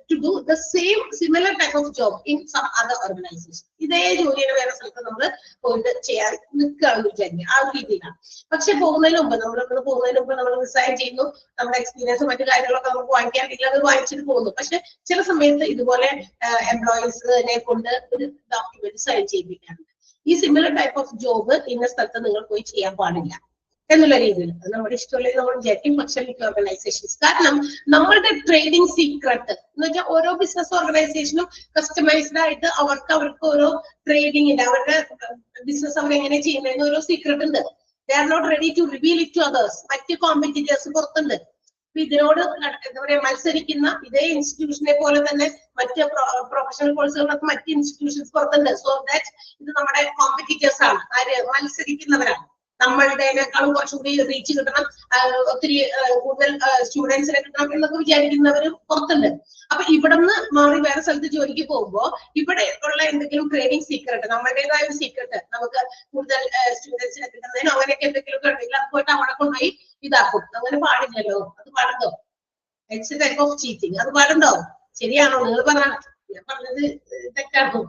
to do the same similar type of job in some other organisation. ഇതേ ജോലിയുടെ വേറെ സ്ഥലത്ത് നമ്മൾ പോയിട്ട് ചെയ്യാൻ നിൽക്കുകയാണെന്ന് വിചാരിക്കുക, ആ ഒരു രീതിയിലാണ്. പക്ഷെ പോകുന്നതിന് മുമ്പ് നമ്മൾ റിസൈൻ ചെയ്യുന്നു, നമ്മുടെ എക്സ്പീരിയൻസ് മറ്റു കാര്യങ്ങളൊക്കെ നമുക്ക് വാങ്ങിക്കാൻ അത് വാങ്ങിച്ചിട്ട് പോകുന്നു. പക്ഷെ ചില സമയത്ത് ഇതുപോലെ എംപ്ലോയീസിനെ കൊണ്ട് ഒരു ഡോക്യുമെന്റ് സൈൻ ചെയ്യിപ്പിക്കാറുണ്ട്. ഈ സിമിലർ ടൈപ്പ് ഓഫ് ജോബ് ഇന്ന സ്ഥലത്ത് നിങ്ങൾ പോയി ചെയ്യാൻ പാടില്ല എന്നുള്ള രീതിയിൽ നമ്മുടെ ഇഷ്ടമുള്ള നമ്മൾ വിചാരിക്കും. പക്ഷെ മിക്ക ഓർഗനൈസേഷൻസ്, കാരണം നമ്മളുടെ ട്രേഡിംഗ് സീക്രട്ട് എന്ന് വെച്ചാൽ ഓരോ ബിസിനസ് ഓർഗനൈസേഷനും കസ്റ്റമൈസ്ഡ് ആയിട്ട് അവർക്ക് ഓരോ ട്രേഡിംഗിന്റെ അവരുടെ ബിസിനസ് അവർ എങ്ങനെ ചെയ്യുന്നതെന്ന് ഓരോ സീക്രട്ട് ഉണ്ട്. They are not ready to reveal it to others. മറ്റ് കോമ്പറ്റീറ്റേഴ്സ് പുറത്തുണ്ട്. ഇതിനോട് എന്താ പറയാ, മത്സരിക്കുന്ന ഇതേ ഇൻസ്റ്റിറ്റ്യൂഷനെ പോലെ തന്നെ മറ്റ് പ്രൊഫഷണൽ കോഴ്സുകളൊക്കെ മറ്റ് ഇൻസ്റ്റിറ്റ്യൂഷൻസ് പുറത്തുണ്ട്. സോ ദാറ്റ് ഇത് നമ്മുടെ കോമ്പറ്റീറ്റേഴ്സ് ആണ്, ആര് മത്സരിക്കുന്നവരാണ്. നമ്മളുടേക്കാളും കുറച്ചുകൂടി റീച്ച് കിട്ടണം, ഒത്തിരി കൂടുതൽ സ്റ്റുഡൻസിനെ കിട്ടണം എന്നൊക്കെ വിചാരിക്കുന്നവരും പുറത്തുണ്ട്. അപ്പൊ ഇവിടുന്ന് മാറി വേറെ സ്ഥലത്ത് ജോലിക്ക് പോകുമ്പോൾ ഇവിടെ ഉള്ള എന്തെങ്കിലും ട്രെയിനിങ് സീക്രട്ട്, നമ്മുടേതായ ഒരു സീക്രട്ട് നമുക്ക് കൂടുതൽ സ്റ്റുഡൻസിനെ കിട്ടുന്നതിനോ അങ്ങനെയൊക്കെ എന്തെങ്കിലുമൊക്കെ ഉണ്ടെങ്കിൽ അത് പോയിട്ട് അവിടെ കൊണ്ടുപോയി ഇതാക്കും. അങ്ങനെ പാടില്ലല്ലോ. അത് പാടുണ്ടോ? It's A type of cheating. അത് പാടുണ്ടോ? ശരിയാണോ? നിങ്ങൾ പറഞ്ഞ ഞാൻ പറഞ്ഞത് തെറ്റാണോ?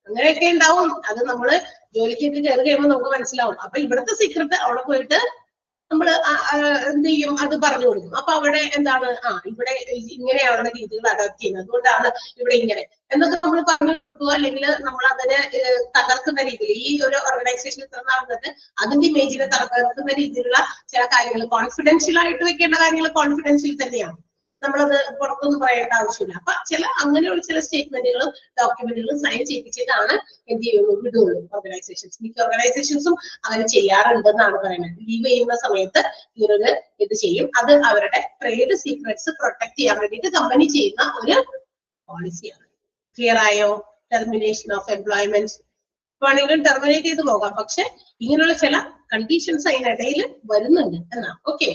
അങ്ങനെയൊക്കെ ഉണ്ടാവും. അത് നമ്മള് ജോലിക്കൊക്കെ കയറി കഴിയുമ്പോൾ നമുക്ക് മനസ്സിലാവും. അപ്പൊ ഇവിടുത്തെ സീക്രട്ട് അവിടെ പോയിട്ട് നമ്മൾ എന്ത് ചെയ്യും, അത് പറഞ്ഞു കൊടുക്കും. അപ്പൊ അവിടെ എന്താണ്, ഇവിടെ ഇങ്ങനെയാണ് രീതികൾ അഡോപ്റ്റ് ചെയ്യുന്നത്, അതുകൊണ്ടാണ് ഇവിടെ ഇങ്ങനെ എന്നൊക്കെ നമ്മൾ പറഞ്ഞു കൊടുക്കുക. അല്ലെങ്കിൽ നമ്മൾ അതിനെ തകർക്കുന്ന രീതിയിൽ, ഈ ഒരു ഓർഗനൈസേഷൻ ഇത്ര നടന്നിട്ട് അതിന്റെ ഇമേജിനെ തകർക്കുന്ന രീതിയിലുള്ള ചില കാര്യങ്ങൾ, കോൺഫിഡൻഷ്യൽ ആയിട്ട് വെക്കേണ്ട കാര്യങ്ങൾ കോൺഫിഡൻഷ്യൽ തന്നെയാണ്, നമ്മളത് പുറത്തൊന്നും പറയേണ്ട ആവശ്യമില്ല. അപ്പൊ അങ്ങനെയുള്ള ചില സ്റ്റേറ്റ്മെന്റുകളും ഡോക്യുമെന്റുകളും സൈൻ ചെയ്യിപ്പിച്ചിട്ടാണ് എന്ത് ചെയ്യുള്ളൂ, വിടുള്ളൂ ഓർഗനൈസേഷൻസ്. മിക്ക ഓർഗനൈസേഷൻസും അങ്ങനെ ചെയ്യാറുണ്ടെന്നാണ് പറയുന്നത്. ലീവ് ചെയ്യുന്ന സമയത്ത് ഇവര് ഇത് ചെയ്യും. അത് അവരുടെ ട്രേഡ് സീക്രട്സ് പ്രൊട്ടക്ട് ചെയ്യാൻ വേണ്ടിയിട്ട് കമ്പനി ചെയ്യുന്ന ഒരു പോളിസിയാണ്. ക്ലിയർ ആയോ? ടെർമിനേഷൻ ഓഫ് എംപ്ലോയ്മെന്റ് വേണമെങ്കിലും ടെർമിനേറ്റ് ചെയ്ത് പോകാം, പക്ഷെ ഇങ്ങനെയുള്ള ചില കണ്ടീഷൻസ് അതിനിടയിൽ വരുന്നുണ്ട് എന്നാണ്. Okay,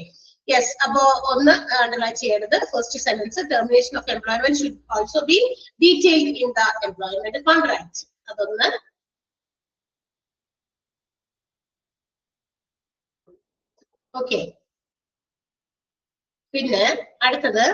yes. അപ്പോ ഒന്ന് അണ്ടർലൈൻ ചെയ്യേണ്ടത് first sentence, termination of employment should also be detailed in the employment contract. അതൊന്ന്. ഓക്കെ, പിന്നെ അടുത്തത്,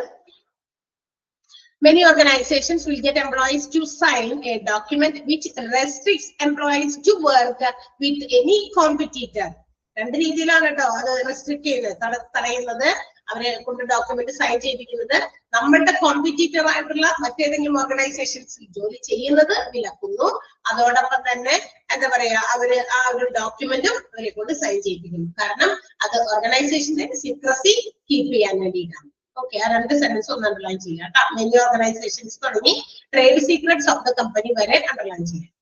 many organizations will get employees to sign a document which restricts employees to work with any competitor. രണ്ട് രീതിയിലാണ് കേട്ടോ അത് restrict ചെയ്യുന്നത്, തടയുന്നത്. അവരെ കൊണ്ട് ഡോക്യുമെന്റ് സൈൻ ചെയ്തിരിക്കുന്നത് നമ്മളുടെ കോമ്പറ്റീറ്റർ ആയിട്ടുള്ള മറ്റേതെങ്കിലും ഓർഗനൈസേഷൻസിൽ ജോലി ചെയ്യുന്നത് വിലക്കുന്നു. അതോടൊപ്പം തന്നെ എന്താ പറയാ, അവര് ആ ഒരു ഡോക്യുമെന്റും അവരെ കൊണ്ട് സൈൻ ചെയ്യിപ്പിക്കുന്നു. കാരണം അത് ഓർഗനൈസേഷന്റെ സീക്രസി കീപ്പ് ചെയ്യാൻ വേണ്ടിയിട്ടാണ്. ഓക്കെ, ആ രണ്ട് സെന്റൻസ് ഒന്ന് അണ്ടർലൈൻ ചെയ്യാം കേട്ടോ. മെനി ഓർഗനൈസേഷൻസ് തുടങ്ങി trade secrets of the company വരെ അണ്ടർലൈൻ ചെയ്യാം.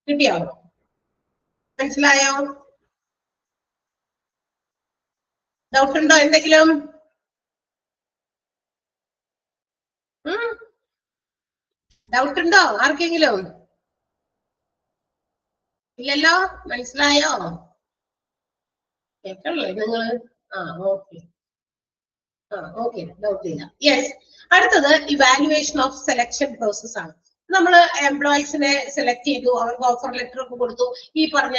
കിട്ടിയോ? മനസ്സിലായോ? ഡൗട്ട് ഉണ്ടോ എന്തെങ്കിലും? ഡൗട്ട് ഉണ്ടോ ആർക്കെങ്കിലും? ഇല്ലല്ലോ, മനസ്സിലായോ? കേട്ടല്ലേ നിങ്ങള്? ഓക്കെ. ഓക്കെ, ഡൗട്ട് ഇല്ല. യെസ്, അടുത്തത് ഇവാലുവേഷൻ ഓഫ് സെലക്ഷൻ പ്രോസസ് ആണ്. നമ്മൾ എംപ്ലോയീസിനെ സെലക്ട് ചെയ്തു, അവർക്ക് ഓഫർ ലെറ്റർ ഒക്കെ കൊടുത്തു, ഈ പറഞ്ഞ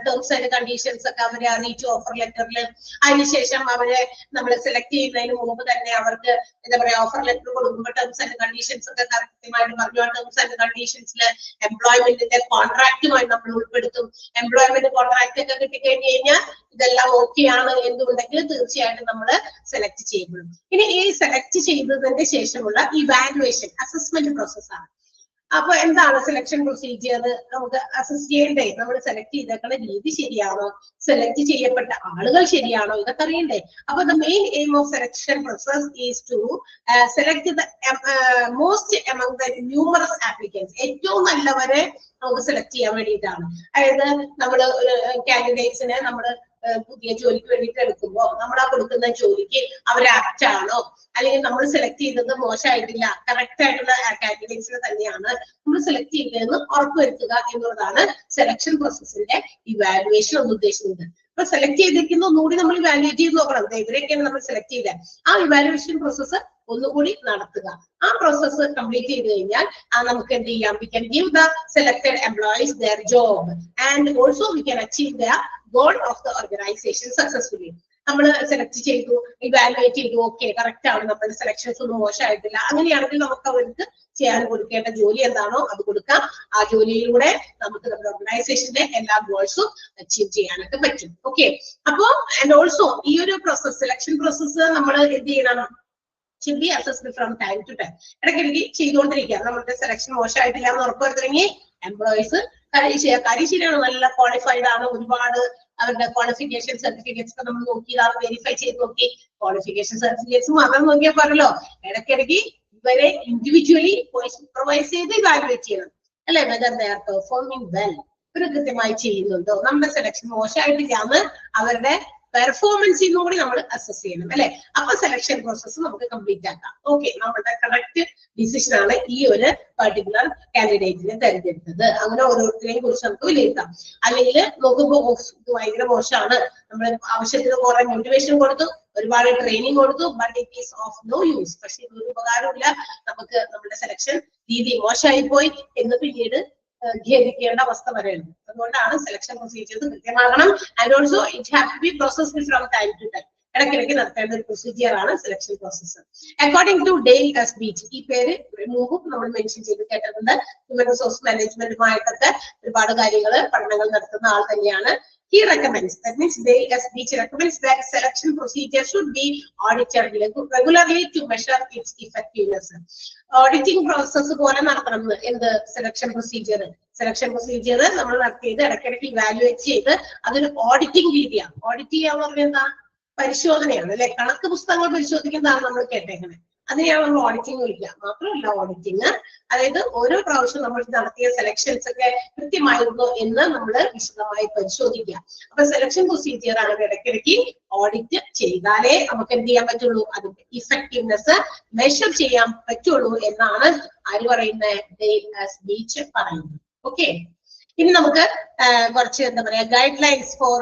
ടേംസ് ആൻഡ് കണ്ടീഷൻസ് ഒക്കെ അവരെ അറിയിച്ചു ഓഫർ ലെറ്ററിൽ. അതിനുശേഷം അവരെ നമ്മൾ സെലക്ട് ചെയ്യുന്നതിന് മുമ്പ് തന്നെ അവർക്ക് എന്താ പറയാ ഓഫർ ലെറ്റർ കൊടുക്കുമ്പോൾ ടേംസ് ആൻഡ് കണ്ടീഷൻസ് ഒക്കെ കൃത്യമായിട്ട് പറഞ്ഞു. ആ ടേംസ് ആൻഡ് കണ്ടീഷൻസിൽ എംപ്ലോയ്മെന്റിന്റെ കോൺട്രാക്റ്റുമായി നമ്മൾ ഉൾപ്പെടുത്തും. എംപ്ലോയ്മെന്റ് കോൺട്രാക്ട് ഒക്കെ കിട്ടിക്കഴിഞ്ഞ് കഴിഞ്ഞാൽ ഇതെല്ലാം ഓക്കെ ആണ് എന്നുണ്ടെങ്കിൽ തീർച്ചയായിട്ടും നമ്മൾ സെലക്ട് ചെയ്യപ്പെടും. ഇനി ഈ സെലക്ട് ചെയ്തതിന്റെ ശേഷമുള്ള ഇവാലുവേഷൻ അസസ്മെന്റ് പ്രോസസ്സാണ്. അപ്പൊ എന്താണ് സെലക്ഷൻ പ്രൊസീജിയർ? നമുക്ക് അസസ് ചെയ്യണ്ടേ, നമ്മൾ സെലക്ട് ചെയ്തേക്കുന്ന രീതി ശരിയാണോ, സെലക്ട് ചെയ്യപ്പെട്ട ആളുകൾ ശരിയാണോ, ഇതൊക്കെ അറിയണ്ടേ. അപ്പൊ the main aim of selection process is to select the most among the numerous applicants, ഏറ്റവും നല്ലവരെ നമുക്ക് സെലക്ട് ചെയ്യാൻ വേണ്ടിയിട്ടാണ്. അതായത് നമ്മൾ കാൻഡിഡേറ്റ്സിനെ നമ്മൾ പുതിയ ജോലിക്ക് വേണ്ടിയിട്ട് എടുക്കുമ്പോൾ നമ്മൾ ആ കൊടുക്കുന്ന ജോലിക്ക് അവർ ആപ്റ്റ് ആണോ, അല്ലെങ്കിൽ നമ്മൾ സെലക്ട് ചെയ്തത് മോശമായിട്ടില്ല, കറക്റ്റ് ആയിട്ടുള്ള കാൻഡിഡേറ്റ്സിനെ തന്നെയാണ് നമ്മൾ സെലക്ട് ചെയ്തതെന്ന് ഉറപ്പുവരുത്തുക എന്നുള്ളതാണ് സെലക്ഷൻ പ്രോസസ്സിന്റെ ഇവാലുവേഷൻ എന്ന് ഉദ്ദേശിക്കുന്നത്. അപ്പൊ സെലക്ട് ചെയ്തിരിക്കുന്ന ഒന്നുകൂടി നമ്മൾ ഇവാലുവേറ്റ് ചെയ്ത് നോക്കണം. ഇവരെയൊക്കെയാണ് നമ്മൾ സെലക്ട് ചെയ്തത്. ആ ഇവാലുവേഷൻ പ്രോസസ്സ് ഒന്നുകൂടി നടത്തുക. ആ പ്രോസസ്സ് കംപ്ലീറ്റ് ചെയ്ത് കഴിഞ്ഞാൽ നമുക്ക് എന്ത് ചെയ്യാം? We can give the selected employees there job and also we can achieve the goal of the organisation successfully. നമ്മൾ സെലക്ട് ചെയ്തു, ഇവാലുവേറ്റ് ചെയ്തു, ഓക്കെ കറക്റ്റ് ആണ്, നമ്മുടെ സെലക്ഷൻസ് ഒന്നും മോശമായിട്ടില്ല, അങ്ങനെയാണെങ്കിൽ നമുക്ക് അവർക്ക് ചെയ്യാൻ കൊടുക്കേണ്ട ജോലി എന്താണോ അത് കൊടുക്കാം. ആ ജോലിയിലൂടെ നമുക്ക് നമ്മുടെ ഓർഗനൈസേഷന്റെ എല്ലാ ഗോൾസും അച്ചീവ് ചെയ്യാനൊക്കെ പറ്റും. ഓക്കെ, അപ്പോ ആൻഡ് ഓൾസോ ഈ ഒരു പ്രോസസ് സെലക്ഷൻ പ്രോസസ്സ് നമ്മൾ എന്ത് ചെയ്യണം? should be assessed from time to time. ഇടയ്ക്കിടയ്ക്ക് ചെയ്തുകൊണ്ടിരിക്കുക. നമ്മുടെ സെലക്ഷൻ മോശമായിട്ടില്ല എന്ന് ഉറപ്പുവരുത്തണമെങ്കിൽ എംപ്ലോയീസ് കാര്യം ശരിയാണ്, നല്ല ക്വാളിഫൈഡ് ആണ്, ഒരുപാട് അവരുടെ ക്വാളിഫിക്കേഷൻ സർട്ടിഫിക്കറ്റ്സ് ഒക്കെ നമ്മൾ നോക്കി വെരിഫൈ ചെയ്ത് നോക്കി. ക്വാളിഫിക്കേഷൻ സർട്ടിഫിക്കറ്റ്സ് മാത്രം നോക്കിയാൽ പറഞ്ഞല്ലോ, ഇടയ്ക്കിടയ്ക്ക് ഇവരെ ഇൻഡിവിജ്വലി സൂപ്പർവൈസ് ചെയ്ത് ഇവാലുവേറ്റ് ചെയ്യണം അല്ലെ, whether they R performing well, ഇവർ കൃത്യമായി ചെയ്യുന്നുണ്ടോ, നമ്മുടെ സെലക്ഷൻ മോശമായിട്ടില്ലാന്ന് അവരുടെ പെർഫോമൻസിൽ കൂടി നമ്മൾ അസസ് ചെയ്യണം അല്ലെ. അപ്പൊ സെലക്ഷൻ പ്രോസസ്സ് നമുക്ക് കംപ്ലീറ്റ് ആക്കാം. ഓക്കെ, നമ്മുടെ കറക്റ്റ് ഡിസിഷൻ ആണ് ഈ ഒരു പർട്ടിക്കുലർ കാൻഡിഡേറ്റിനെ തെരഞ്ഞെടുത്തത്. അങ്ങനെ ഓരോരുത്തരെയും കുറിച്ച് നമുക്ക് വിലയിരുത്താം. അല്ലെങ്കിൽ നോക്കുമ്പോൾ ഇത് ഭയങ്കര മോശമാണ്, നമ്മൾ ആവശ്യത്തിന് കുറെ മോട്ടിവേഷൻ കൊടുത്തു, ഒരുപാട് ട്രെയിനിങ് കൊടുത്തു, but it is of no use. പക്ഷെ ഇതൊരു ഉപകാരമില്ല, നമുക്ക് നമ്മുടെ സെലക്ഷൻ രീതി മോശമായി പോയി എന്ന് പിന്നീട് ഖേദിക്കേണ്ട അവസ്ഥ വരെയുണ്ട്. അതുകൊണ്ടാണ് സെലക്ഷൻ പ്രൊസീജിയർ കൃത്യമാകണം. And also it have to be processed from time to time. ഇടയ്ക്കിടയ്ക്ക് നടത്തേണ്ട ഒരു പ്രൊസീജിയർ ആണ് selection process. According to Dale S Beach, ഈ പേര് മുമ്പും നമ്മൾ മെൻഷൻ ചെയ്ത് കേട്ടിട്ടുണ്ട്. ഹ്യൂമൻ റിസോഴ്സ് മാനേജ്മെന്റുമായിട്ടൊക്കെ ഒരുപാട് കാര്യങ്ങൾ പഠനങ്ങൾ നടത്തുന്ന ആൾ തന്നെയാണ്. He recommends, that means Dale Beach recommends that selection procedure should be audited regularly to measure its effectiveness. Auditing process പോലെ നടത്തണം എന്ത് സെലക്ഷൻ പ്രൊസീജിയർ. സെലക്ഷൻ പ്രൊസീജിയർ നമ്മൾ നടത്തിയത് ഇടയ്ക്കിടയ്ക്ക് ഇവാലുവേറ്റ് ചെയ്ത് അതൊരു ഓഡിറ്റിംഗ് രീതിയാണ്. ഓഡിറ്റ് ചെയ്യാന്ന് പറഞ്ഞാൽ എന്താ? പരിശോധനയാണ് അല്ലെ. കണക്ക് പുസ്തകങ്ങൾ പരിശോധിക്കുന്നതാണ് നമ്മൾ കേട്ടേക്കുന്നത്. അതിനെയാണ് നമ്മൾ ഓഡിറ്റിംഗ് വിളിക്കുക. മാത്രമല്ല ഓഡിറ്റിംഗ് അതായത് ഓരോ പ്രാവശ്യം നമ്മൾ നടത്തിയ സെലക്ഷൻസ് ഒക്കെ കൃത്യമായിരുന്നോ എന്ന് നമ്മൾ വിശദമായി പരിശോധിക്കുക. അപ്പൊ സെലക്ഷൻ പ്രൊസീജിയർ ആണ് ഇടയ്ക്കിടയ്ക്ക് ഓഡിറ്റ് ചെയ്താലേ നമുക്ക് എന്ത് ചെയ്യാൻ പറ്റുള്ളൂ, അതിന്റെ ഇഫക്റ്റീവ്നെസ് മെഷർ ചെയ്യാൻ പറ്റുള്ളൂ എന്നാണ് ആര് പറയുന്നത്? ബീച്ച് പറയുന്നത്. ഓക്കെ, ഇനി നമുക്ക് കുറച്ച് എന്താ പറയാ guidelines for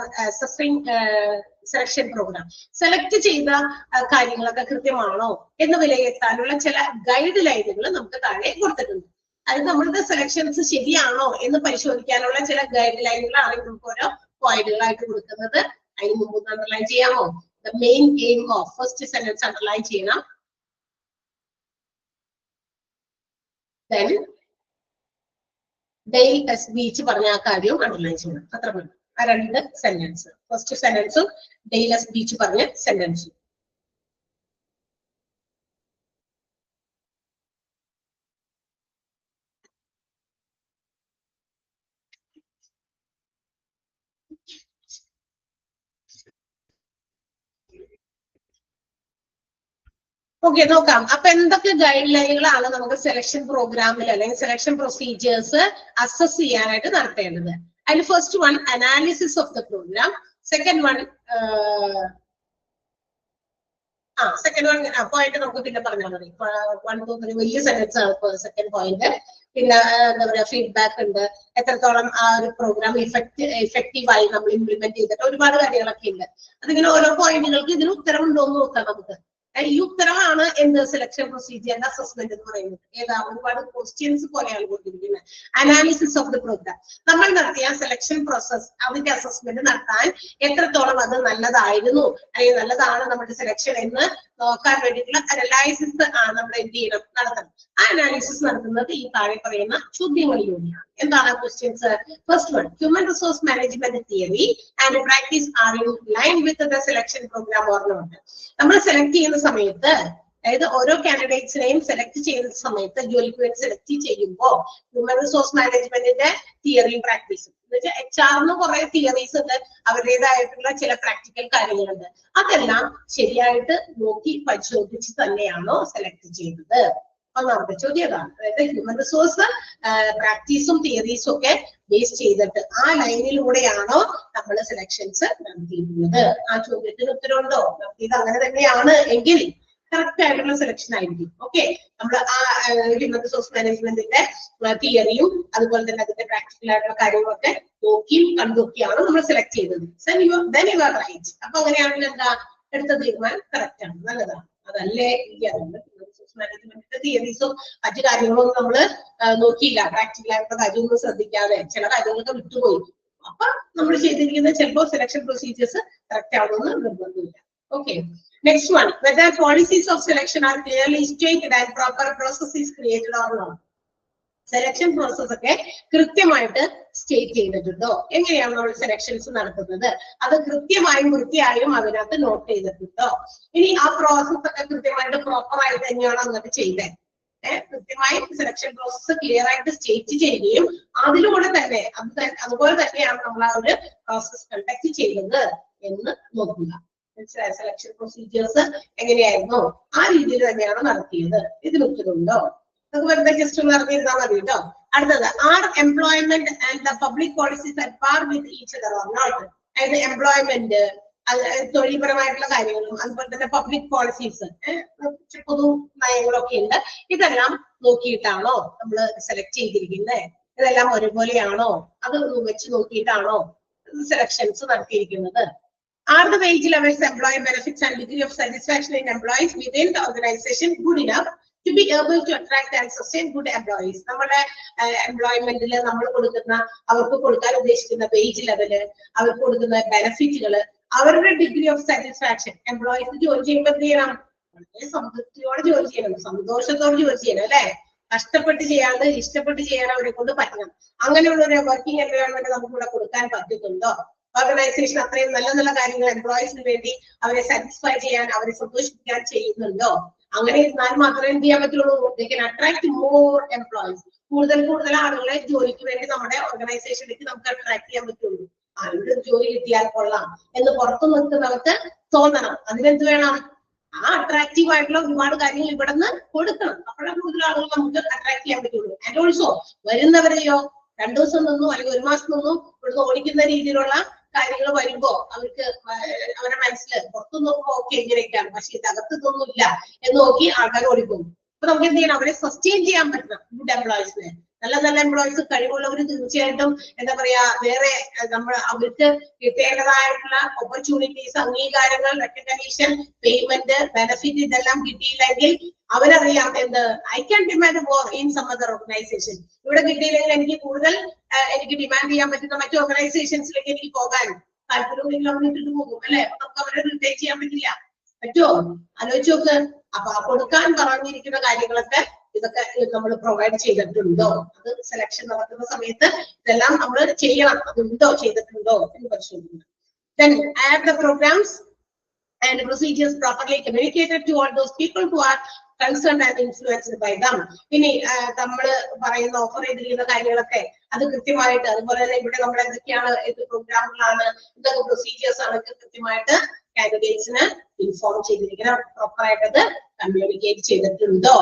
selection programme. Select ചെയ്ത കാര്യങ്ങളൊക്കെ കൃത്യമാണോ എന്ന് വിലയിരുത്താനുള്ള ചില ഗൈഡ് ലൈനുകൾ നമുക്ക് താഴെ കൊടുത്തിട്ടുണ്ട്. അത് നമ്മളുടെ സെലക്ഷൻസ് ശരിയാണോ എന്ന് പരിശോധിക്കാനുള്ള ചില ഗൈഡ് ലൈനുകളാണ് നമുക്ക് ഓരോ പോയിന്റുകളായിട്ട് കൊടുക്കുന്നത്. അതിന് മുമ്പ് അണ്ടർലൈൻ ചെയ്യാമോ? The main aim of first sentence underline ചെയ്യണം. ദെൻ ഡെയിൽ ബീച്ച് പറഞ്ഞ ആ കാര്യവും അണ്ടർലൈൻ ചെയ്യണം. അത്ര മതി. ആ രണ്ട് സെന്റൻസ്, ഫസ്റ്റ് സെന്റൻസും ഡെയിൽ ബീച്ച് പറഞ്ഞ സെന്റൻസും. ഓക്കെ, നോക്കാം. അപ്പൊ എന്തൊക്കെ ഗൈഡ് ലൈനുകളാണ് നമുക്ക് സെലക്ഷൻ പ്രോഗ്രാമിൽ അല്ലെങ്കിൽ സെലക്ഷൻ പ്രൊസീജിയേഴ്സ് അസസ് ചെയ്യാനായിട്ട് നടത്തേണ്ടത്? അതിൽ first one analysis of the programme, second one second one point നമുക്ക് പിന്നെ പറഞ്ഞാൽ മതി. 1, 2, 3 വലിയ സെന്റൻസ് ആണ് സെക്കൻഡ് പോയിന്റ്. പിന്നെ എന്താ പറയാ, ഫീഡ്ബാക്ക് ഉണ്ട്, എത്രത്തോളം ആ ഒരു പ്രോഗ്രാം ഇഫക്റ്റീവായി നമ്മൾ ഇംപ്ലിമെന്റ് ചെയ്തിട്ട് ഒരുപാട് കാര്യങ്ങളൊക്കെ ഉണ്ട്. അതിങ്ങനെ ഓരോ പോയിന്റുകൾക്ക് ഇതിന് ഉത്തരവുണ്ടോ എന്ന് നോക്കാം നമുക്ക്. ഈ ഉത്തരവാണ് എന്ത് സെലക്ഷൻ പ്രൊസീജിയറിന്റെ അസസ്മെന്റ് എന്ന് പറയുന്നത്. ഏതാ, ഒരുപാട് ക്വസ്റ്റ്യൻസ് പോലെയാണ് കൊടുത്തിരിക്കുന്നത്. അനാലിസിസ് ഓഫ് ദി പ്രോഗ്രാം, നമ്മൾ നടത്തിയ സെലക്ഷൻ പ്രോസസ്, അതിന്റെ അസസ്മെന്റ് നടത്താൻ എത്രത്തോളം അത് നല്ലതായിരുന്നു അല്ലെങ്കിൽ നല്ലതാണ് നമ്മുടെ സെലക്ഷൻ എന്ന് നോക്കാൻ വേണ്ടിയിട്ടുള്ള അനലൈസിസ് ആണ് നമ്മൾ എന്ത് ചെയ്യണം, നടത്തണം. ആ അനാലിസിസ് നടത്തുന്നത് ഈ താഴെ പറയുന്ന ചോദ്യങ്ങളിലൂടെയാണ്. എന്താണ് questions? First one, human resource management theory and practice are in line with the selection programme or not. നമ്മൾ സെലക്ട് ചെയ്യുന്ന സമയത്ത്, അതായത് ഓരോ കാൻഡിഡേറ്റ്സിനെയും സെലക്ട് ചെയ്യുന്ന സമയത്ത്, ജോലിക്ക് വേണ്ടി സെലക്ട് ചെയ്യുമ്പോൾ ഹ്യൂമൻ റിസോഴ്സ് മാനേജ്മെന്റിന്റെ തിയറിയും പ്രാക്ടീസും എന്ന് വെച്ചാൽ HR കുറെ തിയറീസ് ഉണ്ട്, അവരുടേതായിട്ടുള്ള ചില പ്രാക്ടിക്കൽ കാര്യങ്ങളുണ്ട്. അതെല്ലാം ശരിയായിട്ട് നോക്കി പരിശോധിച്ച് തന്നെയാണോ സെലക്ട് ചെയ്തത്? ഒന്നാമത്തെ ചോദ്യം അതാണ്. അതായത് ഹ്യൂമൻ റിസോഴ്സ് പ്രാക്ടീസും തിയറീസും ഒക്കെ ബേസ് ചെയ്തിട്ട് ആ ലൈനിലൂടെയാണോ നമ്മൾ സെലക്ഷൻസ് നടത്തിയിട്ടുള്ളത്? ആ ചോദ്യത്തിന് ഉത്തരവുണ്ടോ? നടത്തിയത് അങ്ങനെ തന്നെയാണ് എങ്കിൽ കറക്റ്റ് ആയിട്ടുള്ള സെലക്ഷൻ ആയിരിക്കും. ഓക്കെ, നമ്മൾ ആ ഹ്യൂമൻ റിസോഴ്സ് മാനേജ്മെന്റിന്റെ തിയറിയും അതുപോലെ തന്നെ അതിന്റെ പ്രാക്ടിക്കൽ ആയിട്ടുള്ള കാര്യങ്ങളൊക്കെ നോക്കിയും കണ്ടൊക്കെയാണ് നമ്മൾ സെലക്ട് ചെയ്തത്. then you are right. അപ്പൊ അങ്ങനെയാണെങ്കിൽ എന്താ, എടുത്ത തീരുമാനം കറക്റ്റ് ആണ്, നല്ലതാണ്. അതല്ലേ ഹ്യൂമൻ റിസോഴ്സ് മാനേജ്മെന്റിന്റെ തിയറീസും മറ്റു കാര്യങ്ങളൊന്നും നമ്മള് നോക്കിയില്ല, പ്രാക്ടിക്കൽ ആയിട്ടുള്ള കാര്യമൊന്നും ശ്രദ്ധിക്കാതെ ചില കാര്യങ്ങളൊക്കെ വിട്ടുപോയി. അപ്പൊ നമ്മൾ ചെയ്തിരിക്കുന്ന ചിലപ്പോൾ സെലക്ഷൻ പ്രൊസീജിയേഴ്സ് കറക്റ്റ് ആവുമെന്ന് നിർബന്ധമില്ല. Okay, next one, whether policies of selection are clearly stated and proper process is created or not. Selection process ഒക്കെ കൃത്യമായിട്ട് സ്റ്റേറ്റ് ചെയ്തിട്ടുണ്ടോ? എങ്ങനെയാണ് നമ്മൾ സെലക്ഷൻസ് നടത്തുന്നത്? അത് കൃത്യമായും വൃത്തിയായും അതിനകത്ത് നോട്ട് ചെയ്തിട്ടുണ്ടോ? ഇനി ആ പ്രോസസ് ഒക്കെ കൃത്യമായിട്ട് പ്രോപ്പർ ആയിട്ട് തന്നെയാണ് അങ്ങോട്ട് ചെയ്തത്. കൃത്യമായി സെലക്ഷൻ പ്രോസസ് ക്ലിയർ ആയിട്ട് സ്റ്റേറ്റ് ചെയ്യുകയും അതിലൂടെ തന്നെ അതുപോലെ തന്നെയാണ് നമ്മൾ ആ ഒരു പ്രോസസ് കണ്ടക്ട് ചെയ്യുന്നത് എന്ന് നോക്കുക. സെലക്ഷൻ പ്രൊസീജിയേഴ്സ് എങ്ങനെയായിരുന്നു ആ രീതിയിൽ തന്നെയാണ് നടത്തിയത്. ഇതിന് ഉത്തരവുണ്ടോ? നമുക്ക് വെറുതെ ജസ്റ്റ് ഒന്ന് അറിഞ്ഞിരുന്നാൽ മതി കേട്ടോ. അടുത്തത്, are employment and the public policies at par with each other or not. അതായത് എംപ്ലോയ്മെന്റ്, തൊഴിൽപരമായിട്ടുള്ള കാര്യങ്ങളും അതുപോലെ തന്നെ പബ്ലിക് പോളിസീസ്, പൊതു നയങ്ങളൊക്കെ ഉണ്ട്. ഇതെല്ലാം നോക്കിയിട്ടാണോ നമ്മൾ സെലക്ട് ചെയ്തിരിക്കുന്നത്? ഇതെല്ലാം ഒരുപോലെയാണോ? അത് വെച്ച് നോക്കിയിട്ടാണോ സെലക്ഷൻസ് നടത്തിയിരിക്കുന്നത്? Are the wage levels, employee benefits and degree of satisfaction in employees within the organization good enough to be able to attract and sustain good employees? നമ്മുടെ എംപ്ലോയ്മെന്റിൽ നമ്മൾ കൊടുക്കുന്ന, അവർക്ക് കൊടുക്കാൻ ഉദ്ദേശിക്കുന്ന വേജ് ലെവല്, അവർക്ക് കൊടുക്കുന്ന ബെനിഫിറ്റുകള്, അവരുടെ ഡിഗ്രി ഓഫ് സാറ്റിസ്ഫാക്ഷൻ, എംപ്ലോയീസ് ജോലി ചെയ്യുമ്പോൾ എന്ത് ചെയ്യണം? വളരെ സംതൃപ്തിയോടെ ജോലി ചെയ്യണം, സന്തോഷത്തോടെ ജോലി ചെയ്യണം, അല്ലെ? കഷ്ടപ്പെട്ട് ചെയ്യാണ്ട് ഇഷ്ടപ്പെട്ട് ചെയ്യാൻ അവരെ കൊണ്ട് പറ്റണം. അങ്ങനെയുള്ള ഒരു വർക്കിംഗ് എൻവയോൺമെന്റ് നമുക്ക് ഇവിടെ കൊടുക്കാൻ പറ്റുന്നുണ്ടോ? ഓർഗനൈസേഷൻ അത്രയും നല്ല നല്ല കാര്യങ്ങൾ എംപ്ലോയീസിന് വേണ്ടി അവരെ സാറ്റിസ്ഫൈ ചെയ്യാൻ, അവരെ സന്തോഷിപ്പിക്കാൻ ചെയ്യുന്നുണ്ടോ? അങ്ങനെ ഇരുന്നാൽ മാത്രമേ എന്ത് ചെയ്യാൻ പറ്റുള്ളൂ? They can attract more employees. കൂടുതൽ ആളുകളെ ജോലിക്ക് വേണ്ടി നമ്മുടെ ഓർഗനൈസേഷനിലേക്ക് നമുക്ക് അട്രാക്ട് ചെയ്യാൻ പറ്റുള്ളൂ. ഇവിടെ ജോലി കിട്ടിയാൽ കൊള്ളാം എന്ന് പുറത്തു നിൽക്കുന്നവർക്ക് തോന്നണം. അതിനെന്ത് വേണം? ആ അട്രാക്റ്റീവ് ആയിട്ടുള്ള ഒരുപാട് കാര്യങ്ങൾ ഇവിടെ നിന്ന് കൊടുക്കണം. അപ്പോഴാണ് കൂടുതൽ ആളുകൾ നമുക്ക് അട്രാക്ട് ചെയ്യാൻ പറ്റുള്ളൂ. ആൻഡ് ഓൾസോ വരുന്നവരെയോ 2 ദിവസം നിന്നും അല്ലെങ്കിൽ 1 മാസം നിന്നും ഇവിടുന്ന് ഓടിക്കുന്ന രീതിയിലുള്ള കാര്യങ്ങൾ വരുമ്പോ അവർക്ക് അവരുടെ മനസ്സിൽ പുറത്തു നോക്കുമ്പോ ഓക്കെ ഇങ്ങനെയൊക്കെയാണ്, പക്ഷെ ഇതകത്തൊന്നും ഇല്ല എന്ന് നോക്കി ആൾക്കാർ ഓടിപ്പോകും. അപ്പൊ നമുക്ക് എന്ത് ചെയ്യണം? അവരെ സസ്റ്റെയിൻ ചെയ്യാൻ പറ്റണം. ഗുഡ് എംപ്ലോയീസിനെ, നല്ല എംപ്ലോയീസ്, കഴിവുള്ളവർ തീർച്ചയായിട്ടും എന്താ പറയാ, വേറെ നമ്മൾ അവർക്ക് കിട്ടേണ്ടതായിട്ടുള്ള ഓപ്പർച്യൂണിറ്റീസ്, അംഗീകാരങ്ങൾ, റെക്കഗ്നീഷൻ, പേയ്മെന്റ്, ബെനിഫിറ്റ് ഇതെല്ലാം കിട്ടിയില്ലെങ്കിൽ അവരറിയാം എന്ത്, I can demand more in some other organisation. ഇവിടെ കിട്ടിയില്ലെങ്കിൽ എനിക്ക് കൂടുതൽ എനിക്ക് ഡിമാൻഡ് ചെയ്യാൻ പറ്റുന്ന മറ്റു ഓർഗനൈസേഷൻസിലേക്ക് എനിക്ക് പോകാൻ താല്പര്യമില്ലെങ്കിൽ അവർ ഇട്ടിട്ട് പോകും, അല്ലെ? അപ്പൊ നമുക്ക് അവരെ റിട്ടേൺ ചെയ്യാൻ പറ്റില്ല. പറ്റുമോ? ആലോചിച്ച് നോക്ക്. അപ്പൊ കൊടുക്കാൻ പറഞ്ഞിരിക്കുന്ന കാര്യങ്ങളൊക്കെ ഇതൊക്കെ നമ്മൾ പ്രൊവൈഡ് ചെയ്തിട്ടുണ്ടോ? അത് സെലക്ഷൻ നടത്തുന്ന സമയത്ത് ഇതെല്ലാം നമ്മൾ ചെയ്യണം. അതുണ്ടോ, ചെയ്തിട്ടുണ്ടോ എന്ന് പരിശോധിക്കണം. Then have the programs and procedures properly communicated to all those people who are concerned and influenced by them. ഇനി നമ്മൾ പറയുന്ന ഓഫർ ചെയ്തിരിക്കുന്ന കാര്യങ്ങളൊക്കെ അത് കൃത്യമായിട്ട്, അതുപോലെ തന്നെ ഇവിടെ നമ്മൾ എന്തൊക്കെയാണ് പ്രോഗ്രാമുകളാണ്, എന്തൊക്കെ പ്രൊസീജിയേഴ്സ് ആണ് കൃത്യമായിട്ട് കാൻഡിഡേറ്റ്സിന് ഇൻഫോം ചെയ്തിരിക്കണം. പ്രോപ്പർ ആയിട്ടത് കമ്മ്യൂണിക്കേറ്റ് ചെയ്തിട്ടുണ്ടോ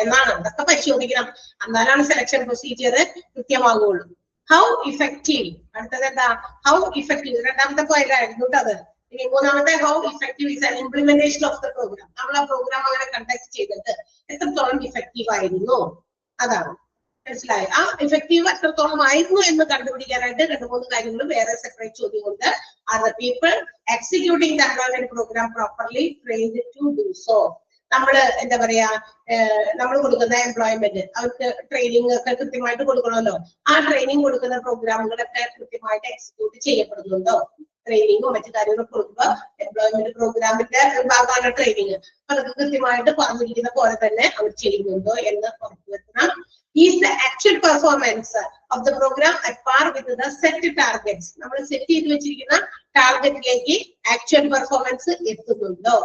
എന്നാണ്. അതൊക്കെ പരിശോധിക്കണം. എന്നാലാണ് സെലക്ഷൻ പ്രൊസീജിയർ കൃത്യമാകുള്ളൂ. ഹൗ ഇഫക്റ്റീവ്, അടുത്തത് എന്താ? ഹൗ ഇഫക്റ്റീവ്, രണ്ടാമത്തെ പോയിന്റ് ആയിരുന്നു അത്. ഇനി മൂന്നാമത്തെ how effective is an implementation of the programme. നമ്മൾ ആ പ്രോഗ്രാം അങ്ങനെ കണ്ടക്ട് ചെയ്തിട്ട് എത്രത്തോളം ഇഫക്റ്റീവ് ആയിരുന്നു, അതാണ്. മനസ്സിലായി? ആ ഇഫക്റ്റീവ് എത്രത്തോളം ആയിരുന്നു എന്ന് കണ്ടുപിടിക്കാനായിട്ട് 2-3 കാര്യങ്ങൾ വേറെ സെപ്പറേറ്റ് ചോദ്യമുണ്ട്. Are the people executing the employment programme properly trained to do so. നമ്മള് എന്താ പറയാ, നമ്മൾ കൊടുക്കുന്ന എംപ്ലോയ്മെന്റ് അവർക്ക് ട്രെയിനിങ് ഒക്കെ കൃത്യമായിട്ട് കൊടുക്കണമല്ലോ. ആ ട്രെയിനിങ് കൊടുക്കുന്ന പ്രോഗ്രാമുകളൊക്കെ കൃത്യമായിട്ട് എക്സിക്യൂട്ട് ചെയ്യപ്പെടുന്നുണ്ടോ? ട്രെയിനിങ്ങും മറ്റു കാര്യങ്ങളും കൊടുക്കുക എംപ്ലോയ്മെന്റ് പ്രോഗ്രാമിന്റെ ഭാഗമാണ് ട്രെയിനിങ്. അതൊക്കെ കൃത്യമായിട്ട് പറഞ്ഞിരിക്കുന്ന പോലെ തന്നെ അവർ ചെയ്യുന്നുണ്ടോ എന്ന് ഉറപ്പുവരുത്തണം. Is the actual performance of the program at par with the set targets? നമ്മൾ സെറ്റ് ചെയ്ത് വെച്ചിരിക്കുന്ന ടാർഗറ്റിലേക്ക് ആക്ച്വൽ പെർഫോമൻസ് എത്തുന്നുണ്ടോ?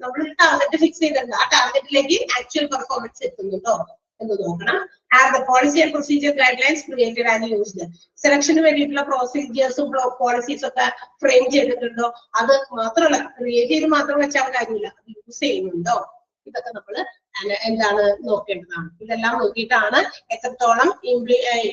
നമ്മൾ ടാർഗറ്റ് ഫിക്സ് ചെയ്തിട്ടുണ്ട്, ആ ടാർഗറ്റിലേക്ക് ആക്ച്വൽ പെർഫോമൻസ് എത്തുന്നുണ്ടോ എന്ന് നോക്കണം. Are the policy and procedure guidelines created and used? സെലക്ഷന് വേണ്ടിയിട്ടുള്ള പ്രൊസീജിയേഴ്സും പോളിസീസ് ഒക്കെ ഫ്രെയിം ചെയ്തിട്ടുണ്ടോ? അത് മാത്രമല്ല, ക്രിയേറ്റ് ചെയ്ത് മാത്രം വെച്ചാൽ കാര്യമില്ല, യൂസ് ചെയ്യുന്നുണ്ടോ? ഇതൊക്കെ നമ്മൾ എന്താണ് നോക്കേണ്ടതാണ്. ഇതെല്ലാം നോക്കിയിട്ടാണ് എത്രത്തോളം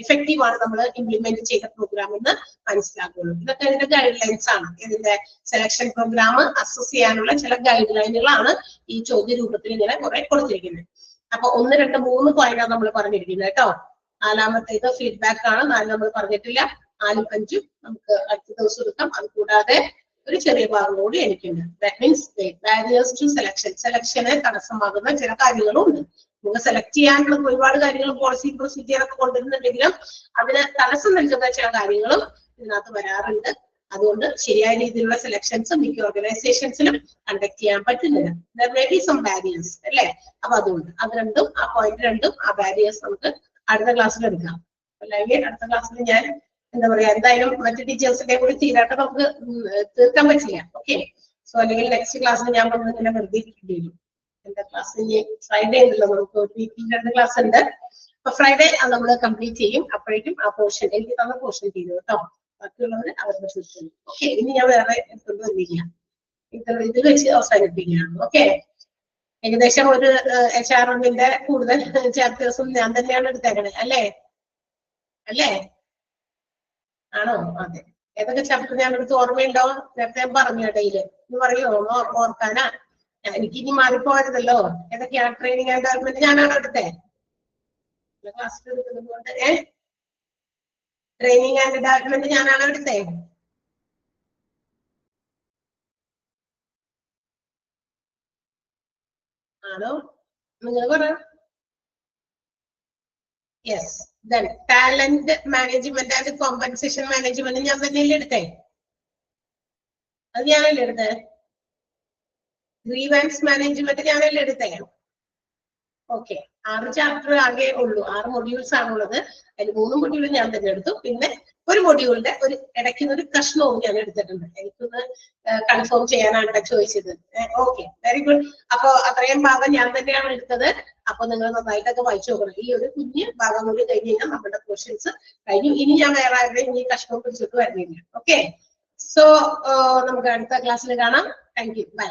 ഇഫക്റ്റീവ് ആണ് നമ്മൾ ഇംപ്ലിമെന്റ് ചെയ്ത പ്രോഗ്രാം എന്ന് മനസ്സിലാക്കുള്ളൂ. ഇതൊക്കെ ഇതിന്റെ ഗൈഡ് ലൈൻസ് ആണ്. ഇതിന്റെ സെലക്ഷൻ പ്രോഗ്രാം അസസ് ചെയ്യാനുള്ള ചില ഗൈഡ് ലൈനുകളാണ് ഈ ചോദ്യ രൂപത്തിൽ ഇങ്ങനെ കുറെ കൊടുത്തിരിക്കുന്നത്. അപ്പൊ 1, 2, 3 പോയിന്റാണ് നമ്മൾ പറഞ്ഞിരിക്കുന്നത് കേട്ടോ. 4ാമത്തേത് ഫീഡ്ബാക്ക് ആണ്. 4 നമ്മൾ പറഞ്ഞിട്ടില്ല. 4ഉം 5ഉം നമുക്ക് അടുത്ത ദിവസം എടുക്കാം. അത് കൂടാതെ ഒരു ചെറിയ ഭാഗം കൂടി എനിക്കുണ്ട്. That means barriers to selection. സെലക്ഷന് തടസ്സമാകുന്ന ചില കാര്യങ്ങളും ഉണ്ട്. നിങ്ങൾ സെലക്ട് ചെയ്യാനുള്ള ഒരുപാട് കാര്യങ്ങളും പോളിസി പ്രൊസീജിയർ ഒക്കെ കൊണ്ടുവരുന്നുണ്ടെങ്കിലും അതിന് തടസ്സം നൽകുന്ന ചില കാര്യങ്ങളും ഇതിനകത്ത് വരാറുണ്ട്. അതുകൊണ്ട് ശരിയായ രീതിയിലുള്ള സെലക്ഷൻസ് മിക്ക ഓർഗനൈസേഷൻസിലും കണ്ടക്ട് ചെയ്യാൻ പറ്റുന്നില്ല. There may be some barriers അല്ലേ? അപ്പൊ അതുകൊണ്ട് അത് രണ്ടും, ആ പോയിന്റ് രണ്ടും, ആ ബാരിയേഴ്സ് നമുക്ക് അടുത്ത ക്ലാസ്സിൽ എടുക്കാം. അല്ലെങ്കിൽ അടുത്ത ക്ലാസ്സിൽ ഞാൻ എന്താ പറയാ, എന്തായാലും മറ്റു ടീച്ചേഴ്സിന്റെ കൂടി തീരാട്ട് നമുക്ക് തീർക്കാൻ പറ്റില്ല. ഓക്കെ, സോ അല്ലെങ്കിൽ നെക്സ്റ്റ് ക്ലാസ്സിൽ ഞാൻ ഇങ്ങനെ വെറുതെ ഇരിക്കേണ്ടി വരും. എന്റെ ക്ലാസ് ഫ്രൈഡേ ഉണ്ടല്ലോ, നമുക്ക് ഒരു വീക്കിൽ 2 ക്ലാസ് ഉണ്ട്. അപ്പൊ ഫ്രൈഡേ അത് നമ്മൾ കംപ്ലീറ്റ് ചെയ്യും. അപ്പോഴേക്കും ആ പോർഷൻ എനിക്ക് തന്ന പോർഷൻ ചെയ്തു കേട്ടോ. ബാക്കിയുള്ളവർ അവരുടെ പോർഷൻ. ഓക്കെ, ഇനി ഞാൻ വേറെ എടുത്തുകൊണ്ടില്ല, ഇത് വെച്ച് അവസാനിപ്പിക്കുകയാണ്. ഓക്കെ, ഏകദേശം ഒരു HR1-ന്റെ കൂടുതൽ ചാപ്റ്റേഴ്സും ഞാൻ തന്നെയാണ് എടുത്തേക്കണേ അല്ലേ? ആണോ? അതെ. ഏതൊക്കെ ചാപ്റ്റർ ഞാൻ എടുത്ത് ഓർമ്മയുണ്ടോ? നേരത്തെ പറഞ്ഞു ഇടയില് എന്ന് പറയോ? ഓർക്കാനാ? എനിക്ക് ഇനി മാറിപ്പോരുതല്ലോ. ഏതൊക്കെയാണ്? ട്രെയിനിങ് ആൻഡ് ഡെവലപ്മെന്റ് ഞാനാണോ എടുത്തേ? ക്ലാസ്സിൽ എടുക്കുന്നത് കൊണ്ട് ട്രെയിനിങ് ആൻഡ് ഡെവലപ്മെന്റ് ഞാനാണോ എടുത്തേ? ആണോ? നിങ്ങൾ പറ. Yes. Then talent management and compensation management ഞാൻ തന്നെയല്ലേ എടുത്തേ? അത് ഞാനല്ലേ എടുത്തേ? ഗ്രീവൻസ് മാനേജ്മെന്റ് ഞാനല്ലേ എടുത്തേ? ഓക്കെ, 6 ചാപ്റ്റർ ആകെ ഉള്ളൂ. 6 മൊഡ്യൂൾസ് ആണുള്ളത്. അതിൽ 3 മൊഡ്യൂൾ ഞാൻ തന്നെ എടുത്തു. പിന്നെ ഒരു മൊഡ്യൂളിന്റെ ഒരു ഇടയ്ക്കുന്ന ഒരു കഷ്ണവും ഞാൻ എടുത്തിട്ടുണ്ട്. എനിക്കൊന്ന് കൺഫേം ചെയ്യാനാണ് ചോദിച്ചത്. Okay, very good. അപ്പൊ അത്രയും ഭാഗം ഞാൻ തന്നെയാണ് എടുത്തത്. അപ്പൊ നിങ്ങൾ നന്നായിട്ടൊക്കെ വായിച്ചു നോക്കണം. ഈ ഒരു കുഞ്ഞ് ഭാഗം കൂടി കഴിഞ്ഞ് കഴിഞ്ഞാൽ നമ്മുടെ ക്വസ്റ്റ്യൻസ് കഴിഞ്ഞു. ഇനി ഞാൻ വേറെ ആരുടെയും ഈ കഷ്ണം പിടിച്ചിട്ട് വരുന്നില്ല. ഓക്കെ, സോ നമുക്ക് അടുത്ത ക്ലാസ്സിൽ കാണാം. Thank you, by.